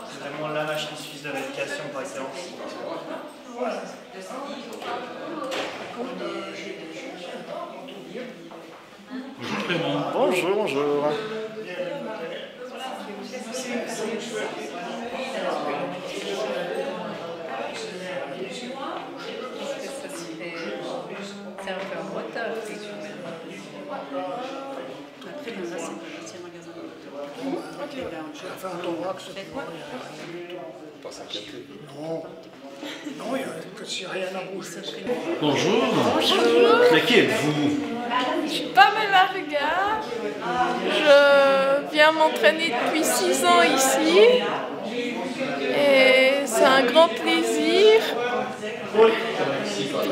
C'est vraiment la machine suisse de rééducation par excellence. Bonjour Clément. Bonjour, bonjour. C'est un peu un moteur, si tu veux. Après, là, c'est un magasin de moteur. Ok, ben, Je vais faire un thorax. Pas s'inquiéter. Non. Non, il n'y a rien à bouger. Bonjour. Bonjour. Mais qui êtes-vous? Je suis Pamela Regard. Je viens m'entraîner depuis 6 ans ici. Et c'est un grand plaisir.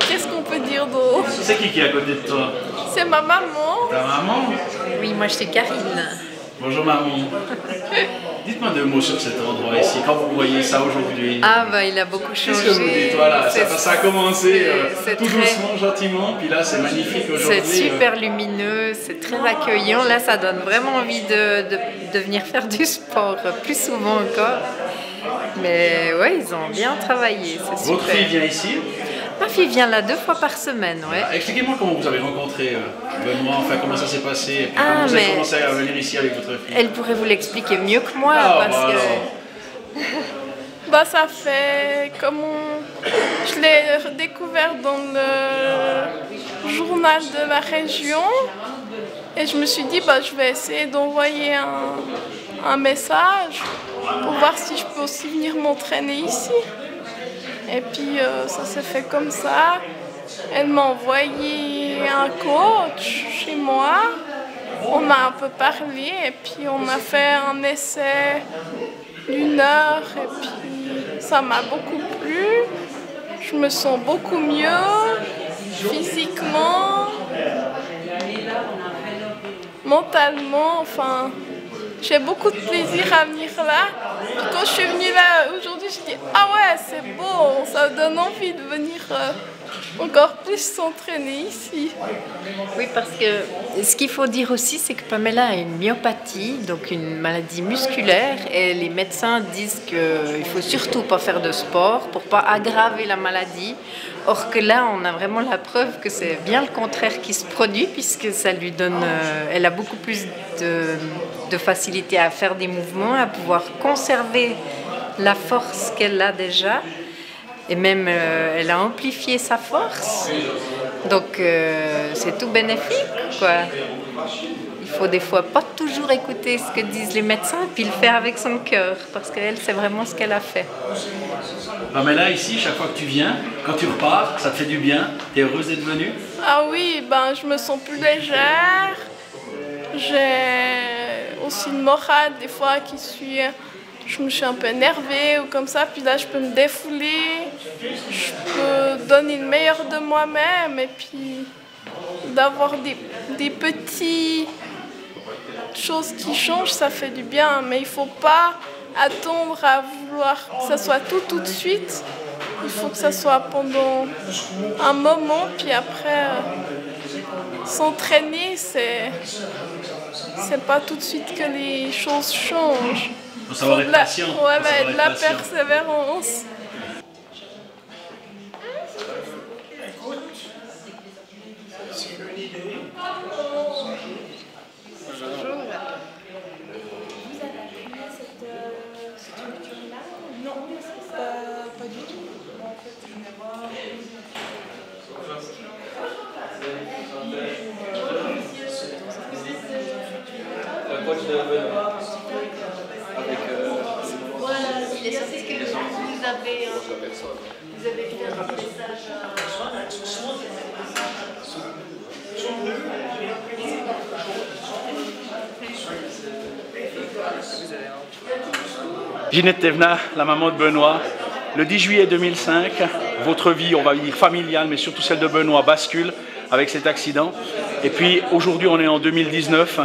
Qu'est-ce qu'on peut dire d'autre? C'est qui est à côté de toi? C'est ma maman. Ta maman? Oui, moi, c'est Karine. Bonjour maman. Dites-moi 2 mots sur cet endroit ici, quand vous voyez ça aujourd'hui. Ah, bah, il a beaucoup changé. Qu'est-ce que vous dites? Voilà, ça a commencé tout très... doucement, gentiment, puis là c'est magnifique aujourd'hui. C'est super lumineux, c'est très accueillant. Là, ça donne vraiment envie de venir faire du sport plus souvent encore. Mais ouais, ils ont bien travaillé, c'est super. Votre fille vient ici? Ma fille vient là 2 fois par semaine, ouais. Expliquez-moi comment vous avez rencontré Benoît, enfin comment ça s'est passé, et puis comment vous avez commencé à venir ici avec votre fille. Elle pourrait vous l'expliquer mieux que moi, parce que... Bah, ça fait comme je l'ai découvert dans le journal de la région. Et je me suis dit, bah, je vais essayer d'envoyer un message pour voir si je peux aussi venir m'entraîner ici. Et puis ça s'est fait comme ça. Elle m'a envoyé un coach chez moi. On a un peu parlé et puis on a fait un essai d'1 heure et puis ça m'a beaucoup plu. Je me sens beaucoup mieux physiquement, mentalement, enfin, j'ai beaucoup de plaisir à venir là. Puis quand je suis venue là aujourd'hui, je dis ah ouais, c'est beau, ça donne envie de venir encore plus s'entraîner ici. Oui, parce que ce qu'il faut dire aussi, c'est que Pamela a une myopathie, donc une maladie musculaire, et les médecins disent qu'il ne faut surtout pas faire de sport pour pas aggraver la maladie. Or que là, on a vraiment la preuve que c'est bien le contraire qui se produit, puisque ça lui donne, elle a beaucoup plus de facilité à faire des mouvements, à pouvoir conserver la force qu'elle a déjà. Et même, elle a amplifié sa force. Donc, c'est tout bénéfique, quoi. Il faut des fois pas toujours écouter ce que disent les médecins, puis le faire avec son cœur, parce qu'elle, c'est vraiment ce qu'elle a fait. Pamela, ici, chaque fois que tu viens, quand tu repars, ça te fait du bien. Tu es heureuse d'être venue? Ah oui, ben, je me sens plus légère. J'ai aussi une morale des fois je me suis un peu énervée ou comme ça, puis là je peux me défouler, je peux donner le meilleur de moi-même et puis d'avoir des petites choses qui changent, ça fait du bien, mais il ne faut pas attendre à vouloir que ça soit tout de suite. Il faut que ça soit pendant un moment, puis après s'entraîner, c'est pas tout de suite que les choses changent. Il faut savoir être patient. Voilà, et de la persévérance. C'est une idée. Bonjour. Vous avez appris cette structure-là? Non, pas du tout. En fait, je vais voir. Voilà, il est sorti que vous avez fait un message. Ginette Thévenat, la maman de Benoît. Le 10 juillet 2005, votre vie, on va dire familiale, mais surtout celle de Benoît, bascule avec cet accident. Et puis aujourd'hui, on est en 2019.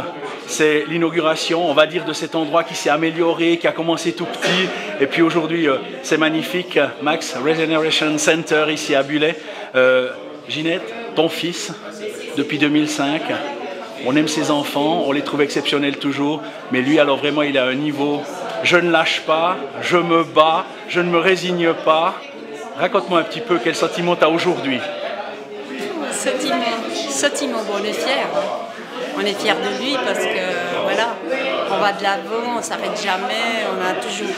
C'est l'inauguration, on va dire, de cet endroit qui s'est amélioré, qui a commencé tout petit. Et puis aujourd'hui, c'est magnifique. Max Regeneration Center ici à Bullet. Ginette, ton fils, depuis 2005. On aime ses enfants, on les trouve exceptionnels toujours. Mais lui, alors vraiment, il a un niveau... Je ne lâche pas, je me bats, je ne me résigne pas. Raconte-moi un petit peu quel sentiment tu as aujourd'hui. Sentiment, bon, on est fiers. On est fiers de lui parce que voilà, on va de l'avant, on ne s'arrête jamais, on a toujours...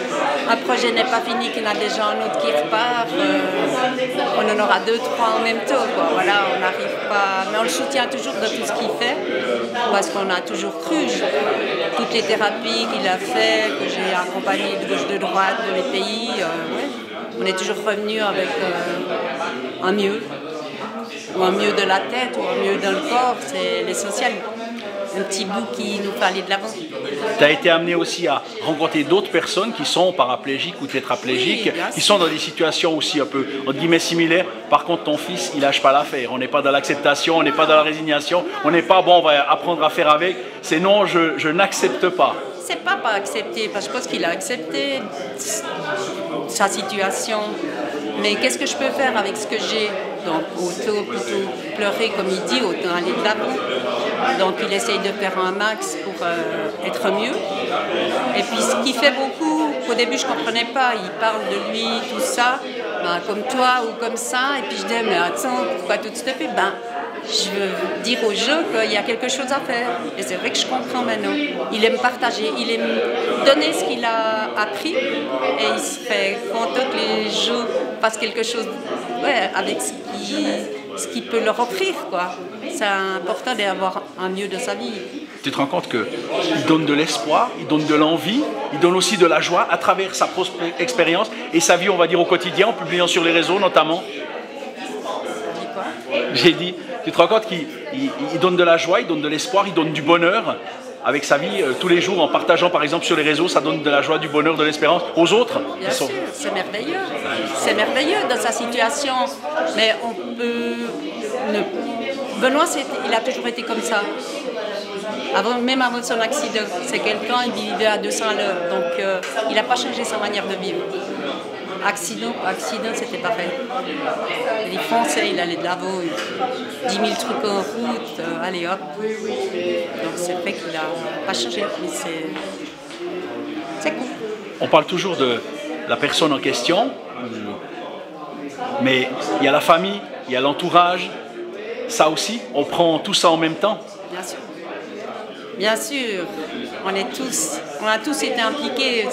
Un projet n'est pas fini, qu'il y en a déjà un autre qui repart, on en aura 2, 3 en même temps, quoi. Voilà, on n'arrive pas... Mais on le soutient toujours de tout ce qu'il fait parce qu'on a toujours cru. Toutes les thérapies qu'il a fait, que j'ai accompagnées de gauche, de droite, de les pays, ouais. On est toujours revenu avec un mieux. Ou un mieux de la tête, ou un mieux dans le corps, c'est l'essentiel. Un petit bout qui nous fait aller de l'avant. Tu as été amené aussi à rencontrer d'autres personnes qui sont paraplégiques ou tétraplégiques, oui, qui sont dans des situations aussi un peu, entre guillemets, similaires. Par contre, ton fils, il lâche pas l'affaire. On n'est pas dans l'acceptation, on n'est pas dans la résignation, on n'est pas, bon, on va apprendre à faire avec. C'est non, je n'accepte pas. C'est pas accepter, parce que je pense qu'il a accepté sa situation. Mais qu'est-ce que je peux faire avec ce que j'ai? Donc, autant plutôt pleurer, comme il dit, autant aller de l'avant. Donc, il essaye de faire un max pour être mieux. Et puis, ce qui fait beaucoup, qu'au début, je ne comprenais pas, il parle de lui, tout ça, ben, comme toi ou comme ça. Et puis, je dis, mais attends, pourquoi tout se fait? Ben, je veux dire aux jeux qu'il y a quelque chose à faire. Et c'est vrai que je comprends maintenant. Il aime partager, il aime donner ce qu'il a appris. Et il se fait content que les jeux fassent quelque chose, ouais, avec ce qu'il peut leur offrir, quoi. C'est important d'avoir un mieux de sa vie. Tu te rends compte qu'il donne de l'espoir, il donne de l'envie, il donne aussi de la joie à travers sa propre expérience et sa vie, on va dire, au quotidien, en publiant sur les réseaux notamment. J'ai dit, tu te rends compte qu'il donne de la joie, il donne de l'espoir, il donne du bonheur avec sa vie tous les jours en partageant par exemple sur les réseaux, ça donne de la joie, du bonheur, de l'espérance aux autres. Bien sûr, c'est merveilleux. C'est merveilleux dans sa situation, mais on peut... Benoît, il a toujours été comme ça. Même avant son accident, c'est quelqu'un, il vivait à 200 à l'heure, donc il n'a pas changé sa manière de vivre. Accident, c'était pareil. Il fonçait, il allait de l'avant, 10 000 trucs en route, allez hop. Donc c'est vrai qu'il n'a pas changé, mais c'est cool. On parle toujours de la personne en question, mais il y a la famille, il y a l'entourage, ça aussi, on prend tout ça en même temps. Bien sûr. Bien sûr, on a tous été impliqués.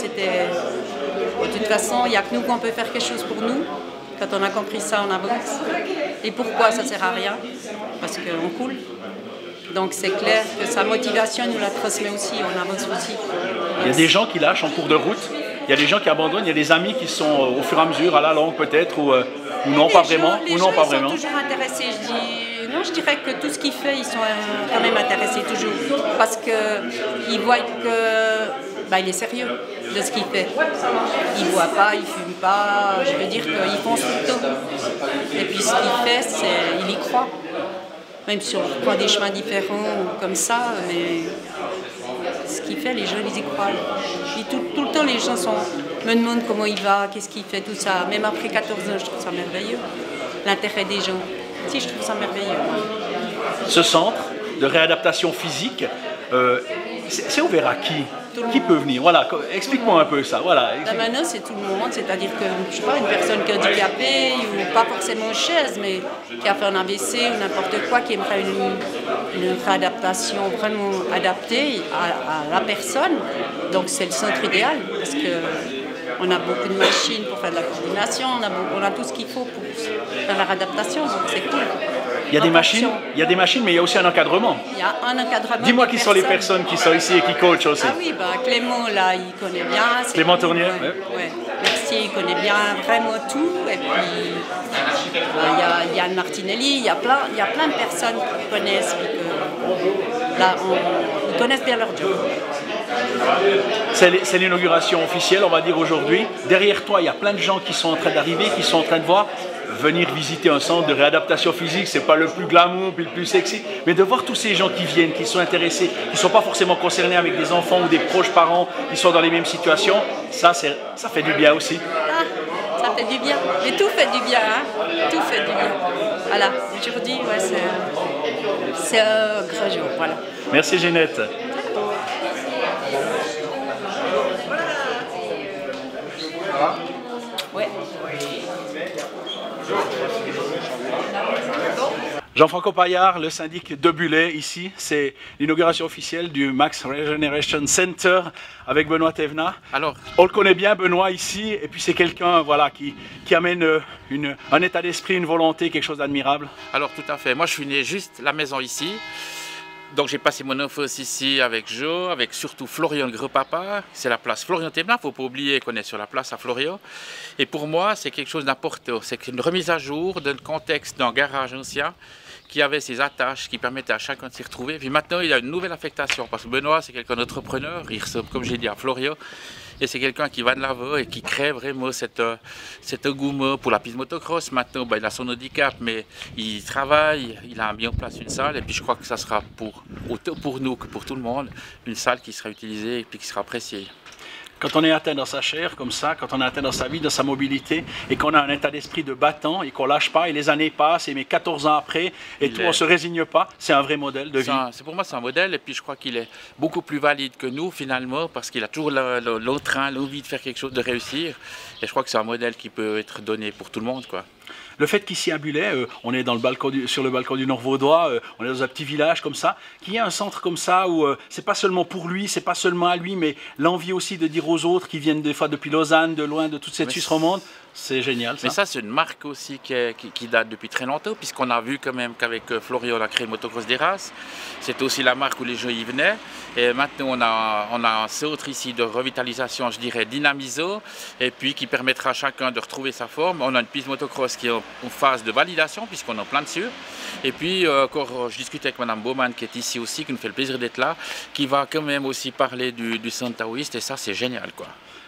De toute façon, il n'y a que nous qu'on peut faire quelque chose pour nous. Quand on a compris ça, on avance. Et pourquoi ça ne sert à rien? Parce qu'on coule. Donc c'est clair que sa motivation nous la transmet aussi, on avance aussi. Il y a des gens qui lâchent en cours de route, il y a des gens qui abandonnent, il y a des amis qui sont au fur et à mesure à la longue peut-être, ou non pas vraiment. Les gens sont toujours intéressés, je dirais que tout ce qu'il fait, ils sont quand même intéressés toujours. Parce qu'ils voient qu'il est sérieux de ce qu'il fait. Il ne boit pas, il ne fume pas, je veux dire qu'il fonce tout le temps. Et puis ce qu'il fait, il y croit. Même si on prend des chemins différents ou comme ça, mais ce qu'il fait, les gens, ils y croient. Et tout le temps, les gens me demandent comment il va, qu'est-ce qu'il fait, tout ça. Même après 14 ans, je trouve ça merveilleux. L'intérêt des gens. Si, je trouve ça merveilleux. Ce centre de réadaptation physique, c'est ouvert à qui? Qui peut venir? Voilà, explique-moi un peu ça. Voilà. Maintenant, c'est tout le monde, c'est-à-dire que, je sais pas, une personne qui est handicapée, ou pas forcément en chaise, mais qui a fait un AVC ou n'importe quoi, qui aimerait une réadaptation vraiment adaptée à la personne. Donc, c'est le centre idéal, parce qu'on a beaucoup de machines pour faire de la coordination, on a tout ce qu'il faut pour faire la réadaptation, donc c'est cool. Il y a des machines, mais il y a aussi un encadrement. Il y a un encadrement. Dis-moi qui sont les personnes qui sont ici et qui coachent aussi. Ah oui, Clément, là, il connaît bien. Clément Tournier, ouais. Mercier, il connaît bien vraiment tout. Et puis, il y a Yann Martinelli, il y a plein de personnes qui connaissent. Ils connaissent bien leur job. C'est l'inauguration officielle, on va dire aujourd'hui. Derrière toi, il y a plein de gens qui sont en train d'arriver, qui sont en train de voir. Venir visiter un centre de réadaptation physique, c'est pas le plus glamour puis le plus sexy, mais de voir tous ces gens qui viennent, qui sont intéressés, qui ne sont pas forcément concernés avec des enfants ou des proches parents qui sont dans les mêmes situations, ça fait du bien aussi. Ah, ça fait du bien. Mais tout fait du bien, hein. Tout fait du bien. Voilà, aujourd'hui, ouais, c'est un grand jour, voilà. Merci Ginette. Ouais. Jean-Franco Paillard, le syndic de Bullet, ici, c'est l'inauguration officielle du Max Regeneration Center avec Benoît Thévenat. Alors, on le connaît bien, Benoît, ici, et puis c'est quelqu'un voilà, qui amène un état d'esprit, une volonté, quelque chose d'admirable. Alors, tout à fait. Moi, je suis né juste la maison ici. Donc, j'ai passé mon enfance ici avec Jo, avec surtout Florian, le grand-papa. C'est la place Florian Thévenat, il ne faut pas oublier qu'on est sur la place à Florian. Et pour moi, c'est quelque chose d'important. C'est une remise à jour d'un contexte d'un garage ancien qui avait ses attaches, qui permettaient à chacun de s'y retrouver. Puis maintenant, il y a une nouvelle affectation, parce que Benoît, c'est quelqu'un d'entrepreneur, il ressemble, comme j'ai dit, à Florian, et c'est quelqu'un qui va de l'avant et qui crée vraiment cet engouement pour la piste motocross. Maintenant, il a son handicap, mais il travaille, il a mis en place une salle, et puis je crois que ça sera autant pour nous que pour tout le monde, une salle qui sera utilisée et puis qui sera appréciée. Quand on est atteint dans sa chair, comme ça, quand on est atteint dans sa vie, dans sa mobilité, et qu'on a un état d'esprit de battant, et qu'on ne lâche pas, et les années passent, et mais 14 ans après, et tout, on ne se résigne pas, c'est un vrai modèle de vie. Pour moi, c'est un modèle, et puis je crois qu'il est beaucoup plus valide que nous, finalement, parce qu'il a toujours l'entrain, l'envie de faire quelque chose, de réussir, et je crois que c'est un modèle qui peut être donné pour tout le monde, quoi. Le fait qu'ici à Bullet, on est sur le balcon du Nord Vaudois, on est dans un petit village comme ça, qu'il y ait un centre comme ça où c'est pas seulement pour lui, c'est pas seulement à lui, mais l'envie aussi de dire aux autres qui viennent des fois depuis Lausanne, de loin, de toute cette Suisse romande, c'est génial. Ça. Mais ça, c'est une marque aussi qui date depuis très longtemps, puisqu'on a vu quand même qu'avec Florian, on a créé Motocross des Races. C'était aussi la marque où les gens y venaient. Et maintenant, on a un centre ici de revitalisation, je dirais, dynamisant, et puis qui permettra à chacun de retrouver sa forme. On a une piste motocross qui est en phase de validation, puisqu'on est en plein dessus. Et puis, encore, je discutais avec Mme Baumann, qui est ici aussi, qui nous fait le plaisir d'être là, qui va quand même aussi parler du centre taoïste, et ça, c'est génial, quoi.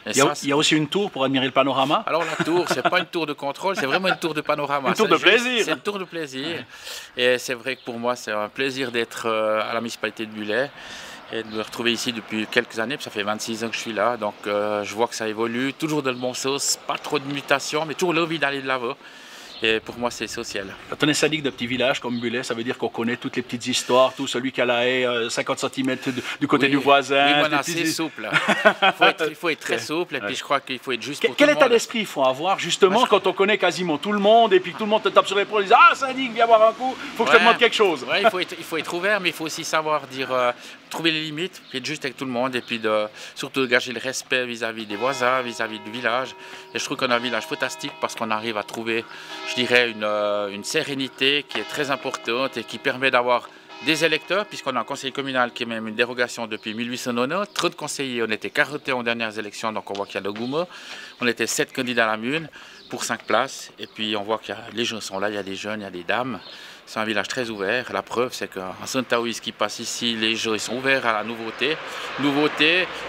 Il y a aussi une tour pour admirer le panorama. Alors la tour, c'est pas une tour de contrôle, c'est vraiment une tour de panorama. Une tour de plaisir. C'est une tour de plaisir. Et c'est vrai que pour moi, c'est un plaisir d'être à la municipalité de Bullet et de me retrouver ici depuis quelques années. Puis ça fait 26 ans que je suis là, donc je vois que ça évolue, toujours dans le bon sens, pas trop de mutations, mais toujours l'envie d'aller de l'avant. Et pour moi, c'est essentiel. Quand on est syndic de petit village comme Bullet, ça veut dire qu'on connaît toutes les petites histoires, tout celui qui a la haie 50 cm du côté du voisin. Oui, voilà, c'est souple. Il faut être très souple, et puis je crois qu'il faut être juste pour tout le monde. Quel état d'esprit il faut avoir, justement, quand on connaît quasiment tout le monde, et puis que tout le monde te tape sur l'épaule et dit « Ah, syndic, viens boire un coup, il faut que je te demande quelque chose. » Ouais, il faut être ouvert, mais il faut aussi savoir dire, trouver les limites, puis être juste avec tout le monde, et puis surtout gager le respect vis-à-vis des voisins, vis-à-vis du village. Et je trouve qu'on a un village fantastique parce qu'on arrive à trouver, je dirais, une sérénité qui est très importante et qui permet d'avoir des électeurs, puisqu'on a un conseil communal qui est même une dérogation depuis 1890. Trop de conseillers, on était 41 aux dernières élections, donc on voit qu'il y a de l'engouement. On était 7 candidats à la Mune pour 5 places, et puis on voit que les gens sont là, il y a des jeunes, il y a des dames. C'est un village très ouvert. La preuve, c'est qu'un centre taoïste qui passe ici, les gens ils sont ouverts à la nouveauté,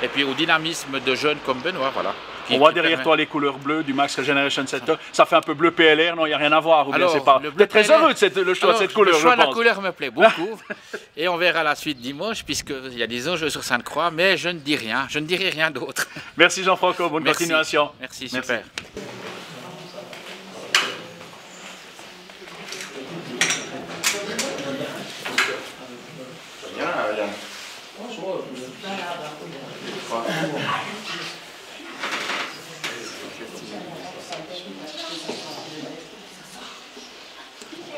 et puis au dynamisme de jeunes comme Benoît, voilà. On voit derrière toi les couleurs bleues du Max Regeneration Center. Ça fait un peu bleu PLR, non, il n'y a rien à voir. Ou bien c'est pas. Vous êtes très heureux de le choix de cette couleur, le choix je pense. de la couleur me plaît beaucoup. Et on verra la suite dimanche, puisqu'il y a des enjeux sur Sainte-Croix, mais je ne dis rien. Je ne dirai rien d'autre. Merci Jean-Franco, bonne continuation. Merci, super.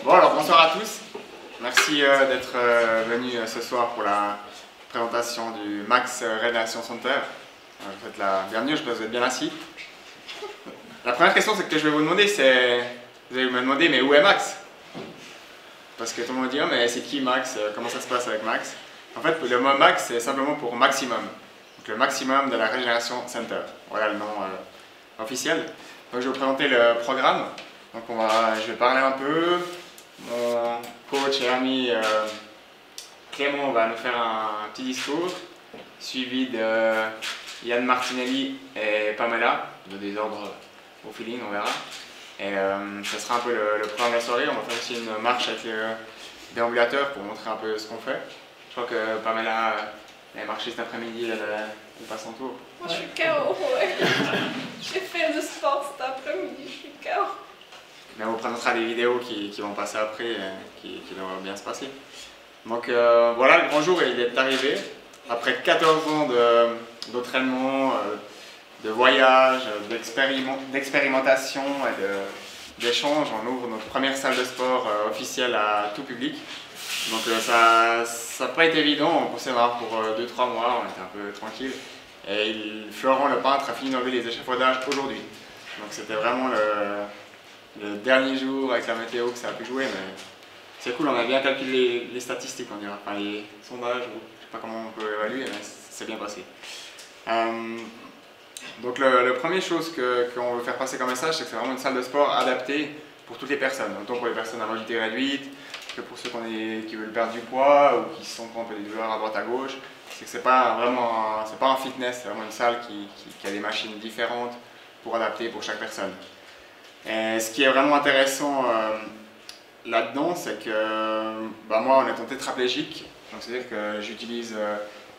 Bon alors bonsoir à tous, merci d'être venus ce soir pour la présentation du Max Regeneration Center. Je vous souhaite la bienvenue, je pense que vous êtes bien assis. La première question que je vais vous demander, c'est, vous allez me demander mais où est Max? parce que tout le monde dit, oh, mais c'est qui Max? Comment ça se passe avec Max? En fait, le mot Max, c'est simplement pour maximum. Donc le maximum de la Régénération Center. Voilà le nom officiel. Donc je vais vous présenter le programme. Donc je vais parler un peu. Mon coach et ami Clément va nous faire un petit discours, suivi de Yann Martinelli et Pamela, de des ordres au feeling, on verra. Et ça sera un peu le programme de la soirée. On va faire aussi une marche avec le déambulateur pour montrer un peu ce qu'on fait. Je crois que Pamela elle a marché cet après-midi, elle passe son tour. Moi je suis KO, ouais. J'ai fait le sport cet après-midi, je suis KO. Mais on vous présentera des vidéos qui vont passer après, qui devraient bien se passer. Donc voilà, le grand jour il est arrivé. Après 14 ans d'entraînement, de voyage, d'expérimentation et d'échange, on ouvre notre première salle de sport officielle à tout public. Donc ça n'a pas été évident, on pensait voir pour 2-3 mois, on était un peu tranquille. Et Florent le peintre a fini d'enlever les échafaudages aujourd'hui. Donc c'était vraiment le dernier jour avec la météo que ça a pu jouer, mais c'est cool, on a bien calculé les statistiques, on dirait, enfin les sondages, ou je sais pas comment on peut évaluer, mais c'est bien passé. Donc la première chose qu'on veut faire passer comme message, c'est que c'est vraiment une salle de sport adaptée pour toutes les personnes, autant pour les personnes à mobilité réduite, que pour ceux qui veulent perdre du poids ou qui sont un peu des douleurs à droite à gauche. C'est que c'est pas un fitness, c'est vraiment une salle qui a des machines différentes pour adapter pour chaque personne. Et ce qui est vraiment intéressant là-dedans, c'est que moi, en étant tétraplégique, c'est-à-dire que j'utilise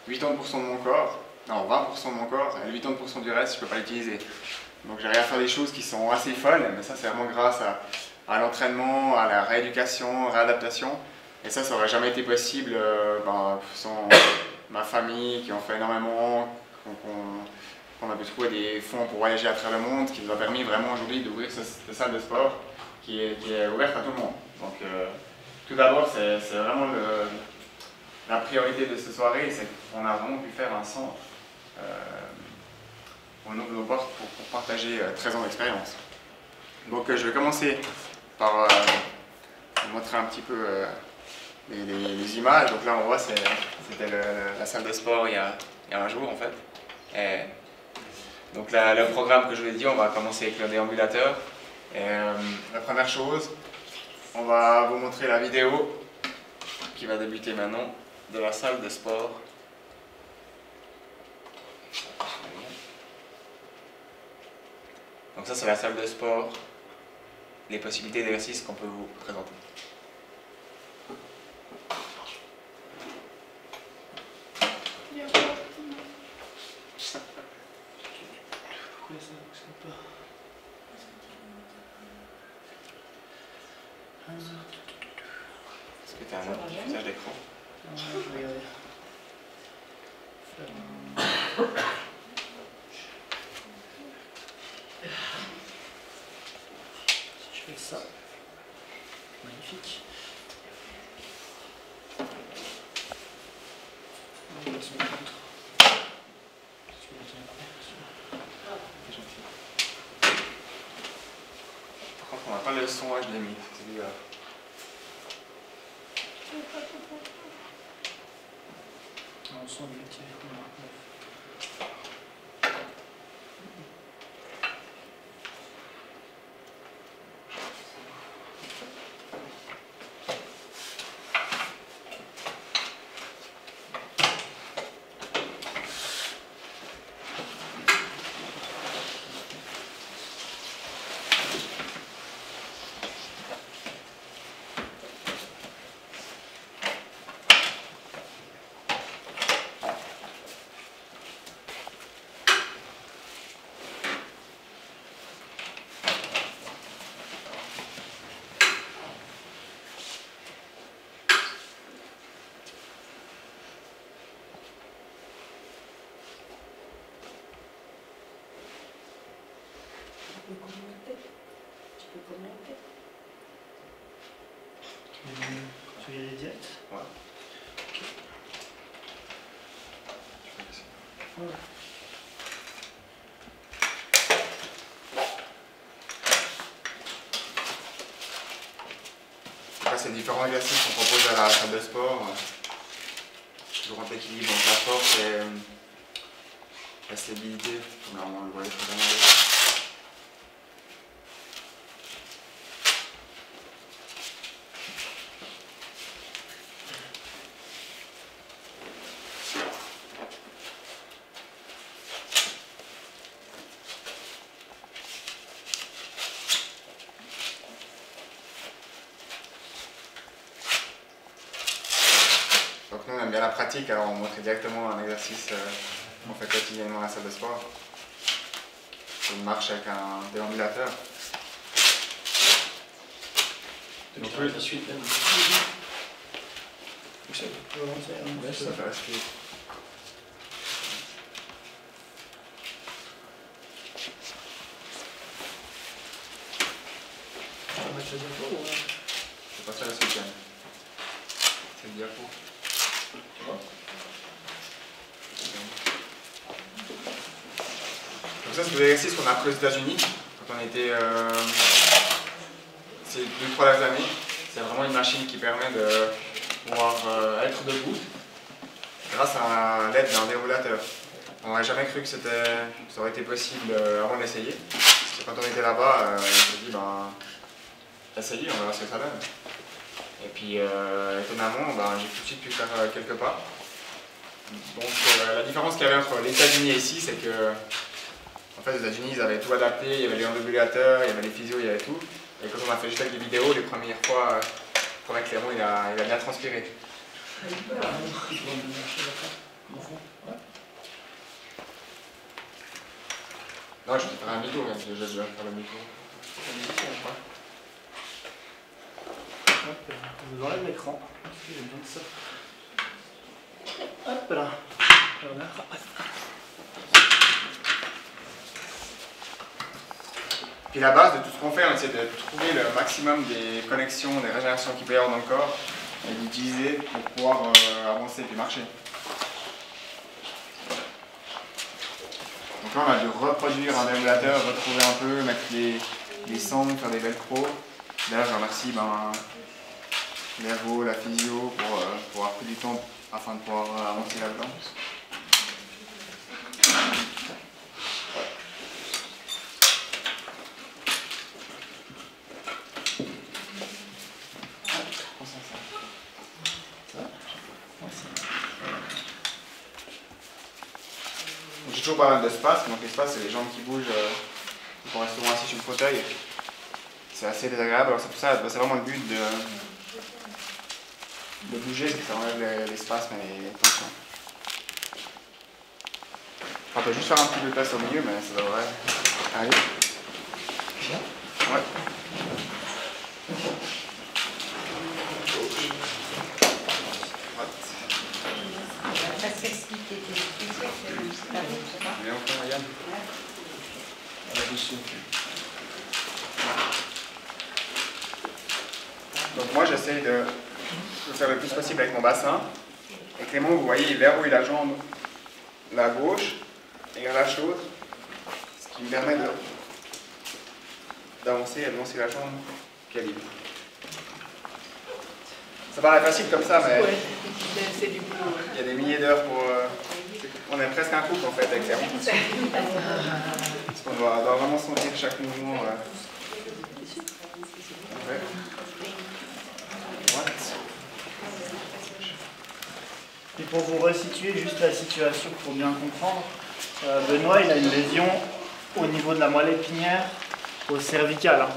80% de mon corps, non 20% de mon corps, et 80% du reste, je ne peux pas l'utiliser. Donc j'arrive à faire des choses qui sont assez folles, mais ça c'est vraiment grâce à l'entraînement, à la rééducation, réadaptation. Et ça n'aurait jamais été possible sans ma famille qui en fait énormément, qu'on a pu trouver des fonds pour voyager à travers le monde, qui nous a permis vraiment aujourd'hui d'ouvrir cette salle de sport qui est ouverte à tout le monde. Donc tout d'abord, c'est vraiment la priorité de cette soirée, c'est qu'on a vraiment pu faire un centre. On ouvre nos portes pour partager 13 ans d'expérience. Donc je vais commencer par vous montrer un petit peu les images. Donc là on voit c'était la salle de sport il y a un jour en fait. Et donc le programme que je vous ai dit, on va commencer avec le déambulateur. Et, la première chose, on va vous montrer la vidéo qui va débuter maintenant de la salle de sport. Donc ça c'est la salle de sport, les possibilités d'exercice qu'on peut vous présenter. Est-ce que tu as un autre usage d'écran? Je fais ça. Magnifique. Par contre, on n'a pas le son HDMI, c'est bizarre. On sent le métier. Tu peux commenter. Tu veux les diètes? Ouais. Ouais. c'est différents exercices qu'on propose à la salle de sport. Toujours en équilibre entre la force et la stabilité, comme là on le voyait précédemment. Donc nous on aime bien la pratique, alors on montre directement un exercice qu'on fait quotidiennement à la salle de sport. C'est une marche avec un déambulateur. Donc la suite là. Ça fait rester. C'est pas ça la suite. C'est le diapo. Donc ça c'est des exercices qu'on a appris aux États-Unis quand on était ces 2-3 dernières années. C'est vraiment une machine qui permet de pouvoir être debout grâce à l'aide d'un déambulateur. On n'aurait jamais cru que ça aurait été possible avant de l'essayer. Parce que quand on était là-bas, on s'est dit essayez, on verra ce que ça donne. Et puis étonnamment, j'ai tout de suite pu faire quelques pas. Donc la différence qu'il y avait entre les États-Unis et ici, c'est que en fait, aux États-Unis, ils avaient tout adapté, il y avait les déambulateurs, il y avait les physios, il y avait tout. Et quand on a fait juste avec des vidéos, les premières fois, Clément, il a bien transpiré. Non, je vais faire un micro, même si déjà je vais faire le micro. Je vous enlève l'écran, parce que j'ai besoin de ça. Hop là. Puis la base de tout ce qu'on fait, on essaie de trouver le maximum des connexions, des régénérations qu'il peut y avoir dans le corps et d'utiliser pour pouvoir avancer et marcher. Donc là, on a dû reproduire un déambulateur, retrouver un peu, mettre les sangles, faire des velcro. D'ailleurs, je remercie l'ergo, la physio pour avoir pris du temps afin de pouvoir avancer là-dedans. J'ai toujours pas mal d'espace, donc l'espace c'est les jambes qui bougent, on reste souvent assis sur le fauteuil. C'est assez désagréable, alors c'est pour ça, c'est vraiment le but de bouger, c'est que ça enlève l'espace mais les tensions. On peut juste faire un petit peu de place au milieu, mais ça devrait aller. Ouais. Donc moi j'essaye de faire le plus possible avec mon bassin. Et Clément, vous voyez, il verrouille la jambe, la gauche, et il relâche l'autre, ce qui me permet d'avancer et de lancer la jambe qu'elle est. Ça paraît facile comme ça, mais il y a des milliers d'heures pour... On est presque un couple en fait avec Clément. Parce qu'on doit vraiment sentir chaque mouvement. Ouais. Et pour vous resituer juste la situation pour bien comprendre, Benoît il a une lésion au niveau de la moelle épinière au cervical.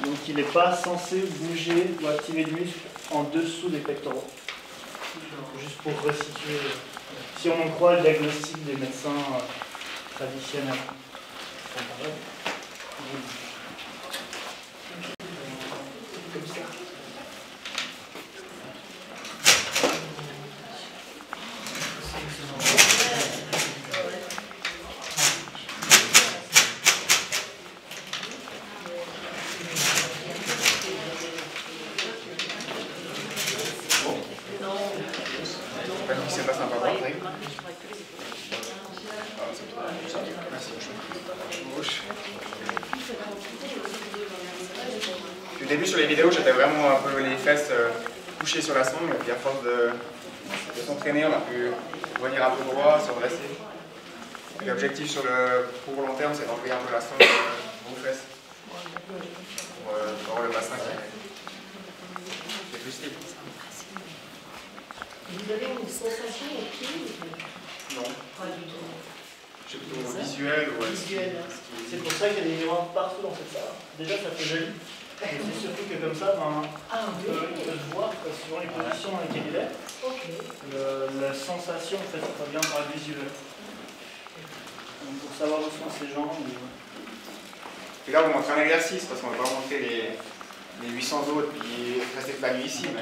Donc il n'est pas censé bouger ou activer le muscle en dessous des pectoraux. Juste pour resituer, si on en croit le diagnostic des médecins traditionnels. Comme ça. Au début sur les vidéos, j'étais vraiment un peu les fesses couchées sur la sangle, et puis à force de s'entraîner, on a pu revenir un peu droit, se redresser. L'objectif sur le court long terme, c'est d'enlever un peu la sangle aux fesses pour avoir le bassin qui est plus stable. Vous avez une sensation au pied? Non. Pas du tout. C'est plutôt visuel. Ouais. C'est pour ça qu'il y a des miroirs partout dans cette salle. Déjà, ça fait joli. Et c'est surtout que comme ça, ben, on peut voir, suivant les positions dans lesquelles il est, la sensation en fait, ça revient par le visuel. Donc pour savoir où sont ces gens. Et là, on montre un exercice parce qu'on ne va pas montrer les 800 autres puis rester toute la nuit ici. Mais...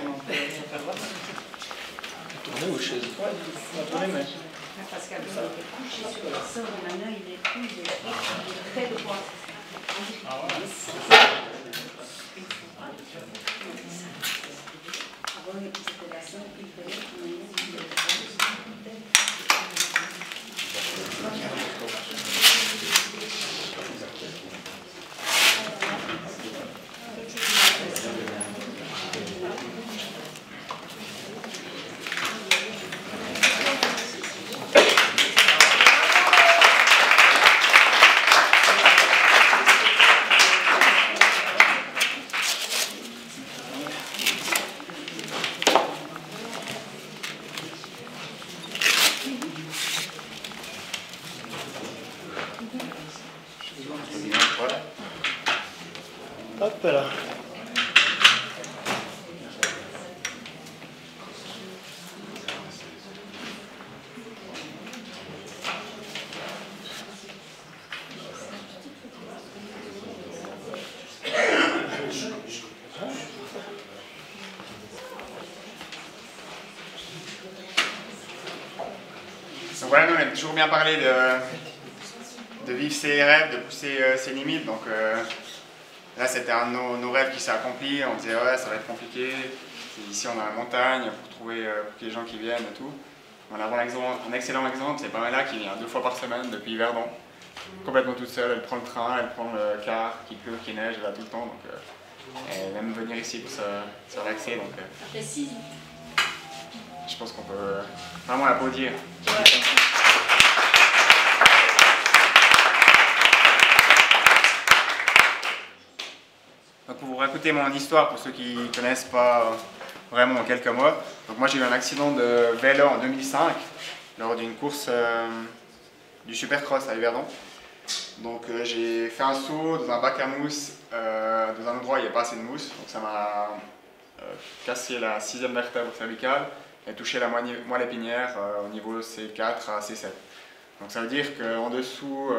Tourner aux chaises. Ouais, on va tourner, mais. Parce qu'elle est couchée sur la sangle, maintenant il est plus, il est très droit. Avant, c'était la sangle, il fallait hop là. Donc voilà, nous on aime toujours bien parler de vivre ses rêves, de pousser ses limites. Donc là c'était un de nos rêves qui s'est accompli. On disait ouais ça va être compliqué. Ici on a la montagne pour trouver pour qu'il y ait des gens qui viennent et tout. On a un excellent exemple, c'est Pamela qui vient 2 fois par semaine depuis Verdon. Complètement toute seule, elle prend le train, elle prend le car, qu'il pleut, qu'il neige, elle va tout le temps. Donc elle aime venir ici pour se relaxer. Donc je pense qu'on peut vraiment l'applaudir. Donc pour vous raconter mon histoire, pour ceux qui ne connaissent pas vraiment en quelques mois, donc moi j'ai eu un accident de vélo en 2005 lors d'une course du Supercross à Yverdon. Donc j'ai fait un saut dans un bac à mousse, dans un endroit où il n'y a pas assez de mousse, donc ça m'a cassé la 6e vertèbre cervicale et touché la moelle épinière au niveau C4 à C7. Donc ça veut dire qu'en dessous,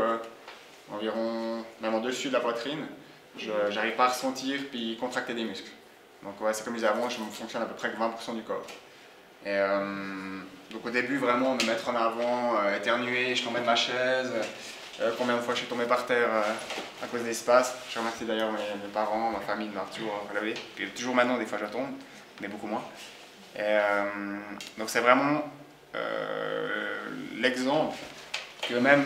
environ, même en dessus de la poitrine, je n'arrive pas à ressentir puis contracter des muscles. Donc ouais, c'est comme je disais avant, je fonctionne à peu près que 20% du corps. Et donc au début, vraiment, me mettre en avant, éternuer, je tombais de ma chaise, combien de fois je suis tombé par terre à cause d'espace. Je remercie d'ailleurs mes parents, ma famille de m'avoir toujours relevé. Puis toujours maintenant, des fois je tombe, mais beaucoup moins. Et donc c'est vraiment l'exemple que même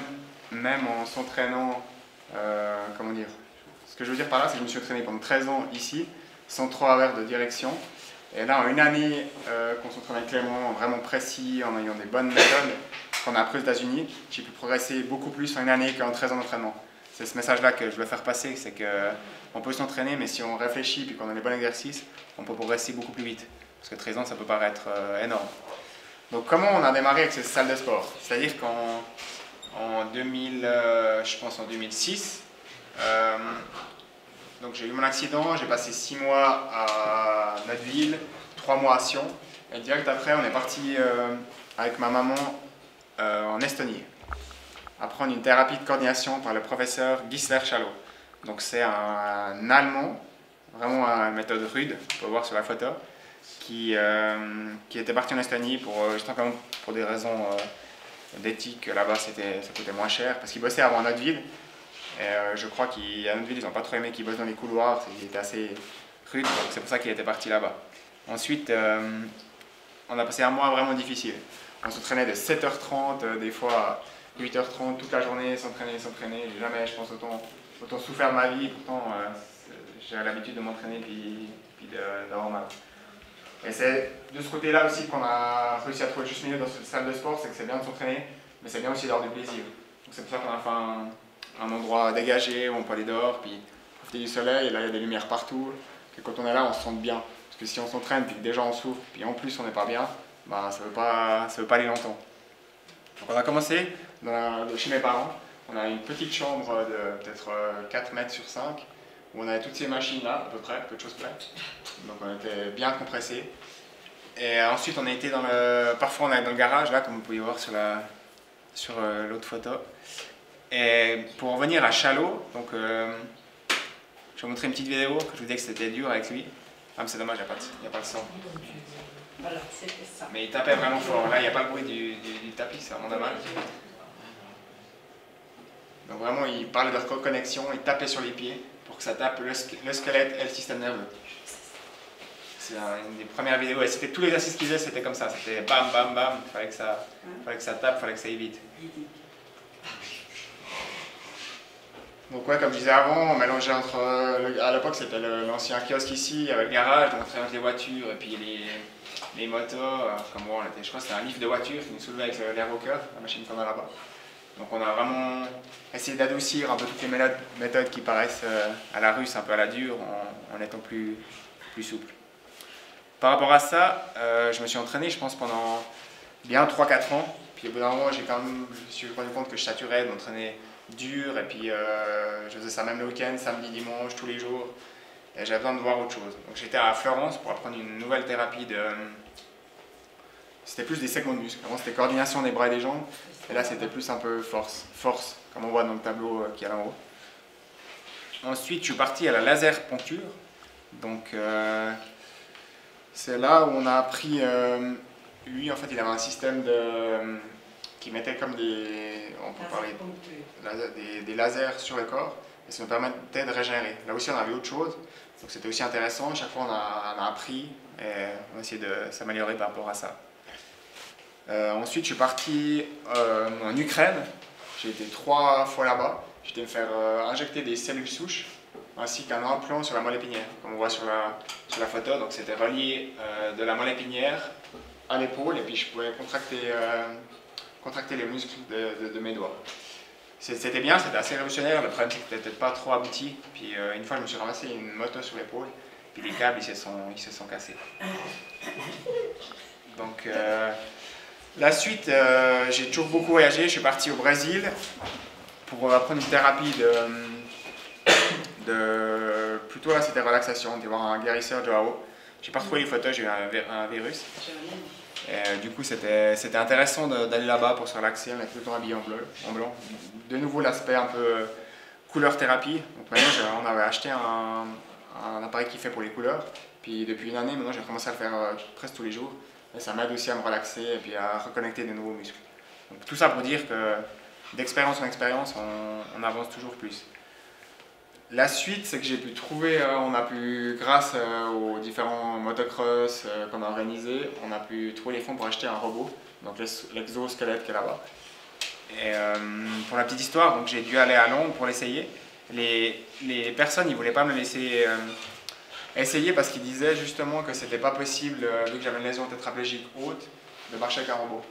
en s'entraînant, comment dire, ce que je veux dire par là, c'est que je me suis entraîné pendant 13 ans ici, sans trop avoir de direction. Et là, en une année qu'on s'entraîne avec Clément, vraiment précis, en ayant des bonnes méthodes qu'on a apprises aux États-Unis, j'ai pu progresser beaucoup plus en une année qu'en 13 ans d'entraînement. C'est ce message-là que je veux faire passer, c'est qu'on peut s'entraîner, mais si on réfléchit et qu'on a les bons exercices, on peut progresser beaucoup plus vite. Parce que 13 ans, ça peut paraître énorme. Donc comment on a démarré avec cette salle de sport? C'est-à-dire qu'en 2006, donc j'ai eu mon accident, j'ai passé 6 mois à notre ville, 3 mois à Sion, et direct après on est parti avec ma maman en Estonie, apprendre une thérapie de coordination par le professeur Gisler Chalot. Donc c'est un Allemand, vraiment une méthode rude, on peut voir sur la photo, qui était parti en Estonie juste simplement pour des raisons d'éthique. Là-bas ça coûtait moins cher, parce qu'il bossait avant à notre ville. Et je crois qu'à notre ville, ils n'ont pas trop aimé qu'il bosse dans les couloirs, il était assez rude, donc c'est pour ça qu'il était parti là-bas. Ensuite, on a passé un mois vraiment difficile. On s'entraînait de 7h30, des fois 8h30, toute la journée, s'entraîner. J'ai jamais, je pense, autant souffert de ma vie, pourtant j'ai l'habitude de m'entraîner puis d'avoir mal. Et c'est de ce côté-là aussi qu'on a réussi à trouver le juste milieu dans cette salle de sport, c'est que c'est bien de s'entraîner, mais c'est bien aussi d'avoir du plaisir. Donc c'est pour ça qu'on a fait un endroit dégagé où on peut aller dehors, puis profiter du soleil, et là il y a des lumières partout, que quand on est là on se sent bien. Parce que si on s'entraîne, puis que déjà on souffre, puis en plus on n'est pas bien, bah, ça veut pas aller longtemps. Donc on a commencé chez mes parents, on a une petite chambre de peut-être 4 mètres sur 5, où on avait toutes ces machines là, à peu près, peu de choses près. Donc on était bien compressés. Et ensuite on a été parfois on allait dans le garage, là comme vous pouvez voir sur l'autre photo. Et pour revenir à Chalot, donc je vais vous montrer une petite vidéo que je vous disais que c'était dur avec lui. Ah mais c'est dommage, il n'y a pas de son. Voilà, c'était ça. Mais il tapait vraiment fort, là il n'y a pas le bruit du tapis, c'est vraiment dommage. Donc vraiment il parlait de reconnexion, il tapait sur les pieds pour que ça tape le squelette et le système nerveux. C'est une des premières vidéos et c'était tous les exercices qu'il faisait, c'était comme ça, c'était bam bam bam, il fallait que ça tape, il fallait que ça aille vite. Donc ouais, comme je disais avant, on mélangeait entre, à l'époque c'était l'ancien kiosque ici, avec le garage, donc on mélangeait les voitures et puis les motos, comme moi, je crois que c'était un lift de voiture qui nous soulevait avec l'air au cœur, la machine qu'on a là-bas. Donc on a vraiment essayé d'adoucir un peu toutes les méthodes qui paraissent à la russe, un peu à la dure, en étant plus souple. Par rapport à ça, je me suis entraîné, je pense, pendant bien 3-4 ans. Puis au bout d'un moment, je me suis rendu compte que je saturais de m'entraîner dur. Et puis je faisais ça même le week-end, samedi, dimanche, tous les jours. Et j'avais besoin de voir autre chose. Donc j'étais à Florence pour apprendre une nouvelle thérapie de... C'était plus des segments de muscles. Avant c'était coordination des bras et des jambes. Et là c'était plus un peu force, comme on voit dans le tableau qui est là en haut. Ensuite je suis parti à la laser poncture. Donc c'est là où on a appris, lui en fait il avait un système qui mettait comme on peut parler des lasers sur le corps et ça nous permettait de régénérer. Là aussi on avait autre chose, donc c'était aussi intéressant, chaque fois on a appris et on a essayé de s'améliorer par rapport à ça. Ensuite je suis parti en Ukraine, j'ai été 3 fois là-bas, j'étais me faire injecter des cellules souches ainsi qu'un implant sur la moelle épinière, comme on voit sur la photo. Donc c'était relié de la moelle épinière à l'épaule et puis je pouvais contracter les muscles de mes doigts. C'était bien, c'était assez révolutionnaire, le problème c'est que c'était peut-être pas trop abouti. Puis une fois je me suis ramassé une moto sur l'épaule, puis les câbles ils se sont cassés. Donc la suite, j'ai toujours beaucoup voyagé, je suis parti au Brésil pour apprendre une thérapie plutôt là c'était relaxation, de voir un guérisseur Joao. J'ai pas retrouvé les photos, j'ai eu un virus. Et, du coup c'était intéressant d'aller là-bas pour se relaxer, on était tout le temps habillé en blanc. De nouveau l'aspect un peu couleur thérapie. Donc maintenant on avait acheté un appareil qui fait pour les couleurs. Puis depuis une année maintenant j'ai commencé à le faire presque tous les jours. Et ça m'aide aussi à me relaxer et puis à reconnecter de nouveaux muscles. Donc tout ça pour dire que d'expérience en expérience on avance toujours plus. La suite, c'est que j'ai pu trouver, grâce aux différents motocross qu'on a organisés, on a pu trouver les fonds pour acheter un robot, donc l'exosquelette qui est là-bas. Et pour la petite histoire, donc j'ai dû aller à Londres pour l'essayer. Les personnes, ils ne voulaient pas me laisser essayer parce qu'ils disaient justement que c'était pas possible, vu que j'avais une lésion tétraplégique haute, de marcher avec un robot.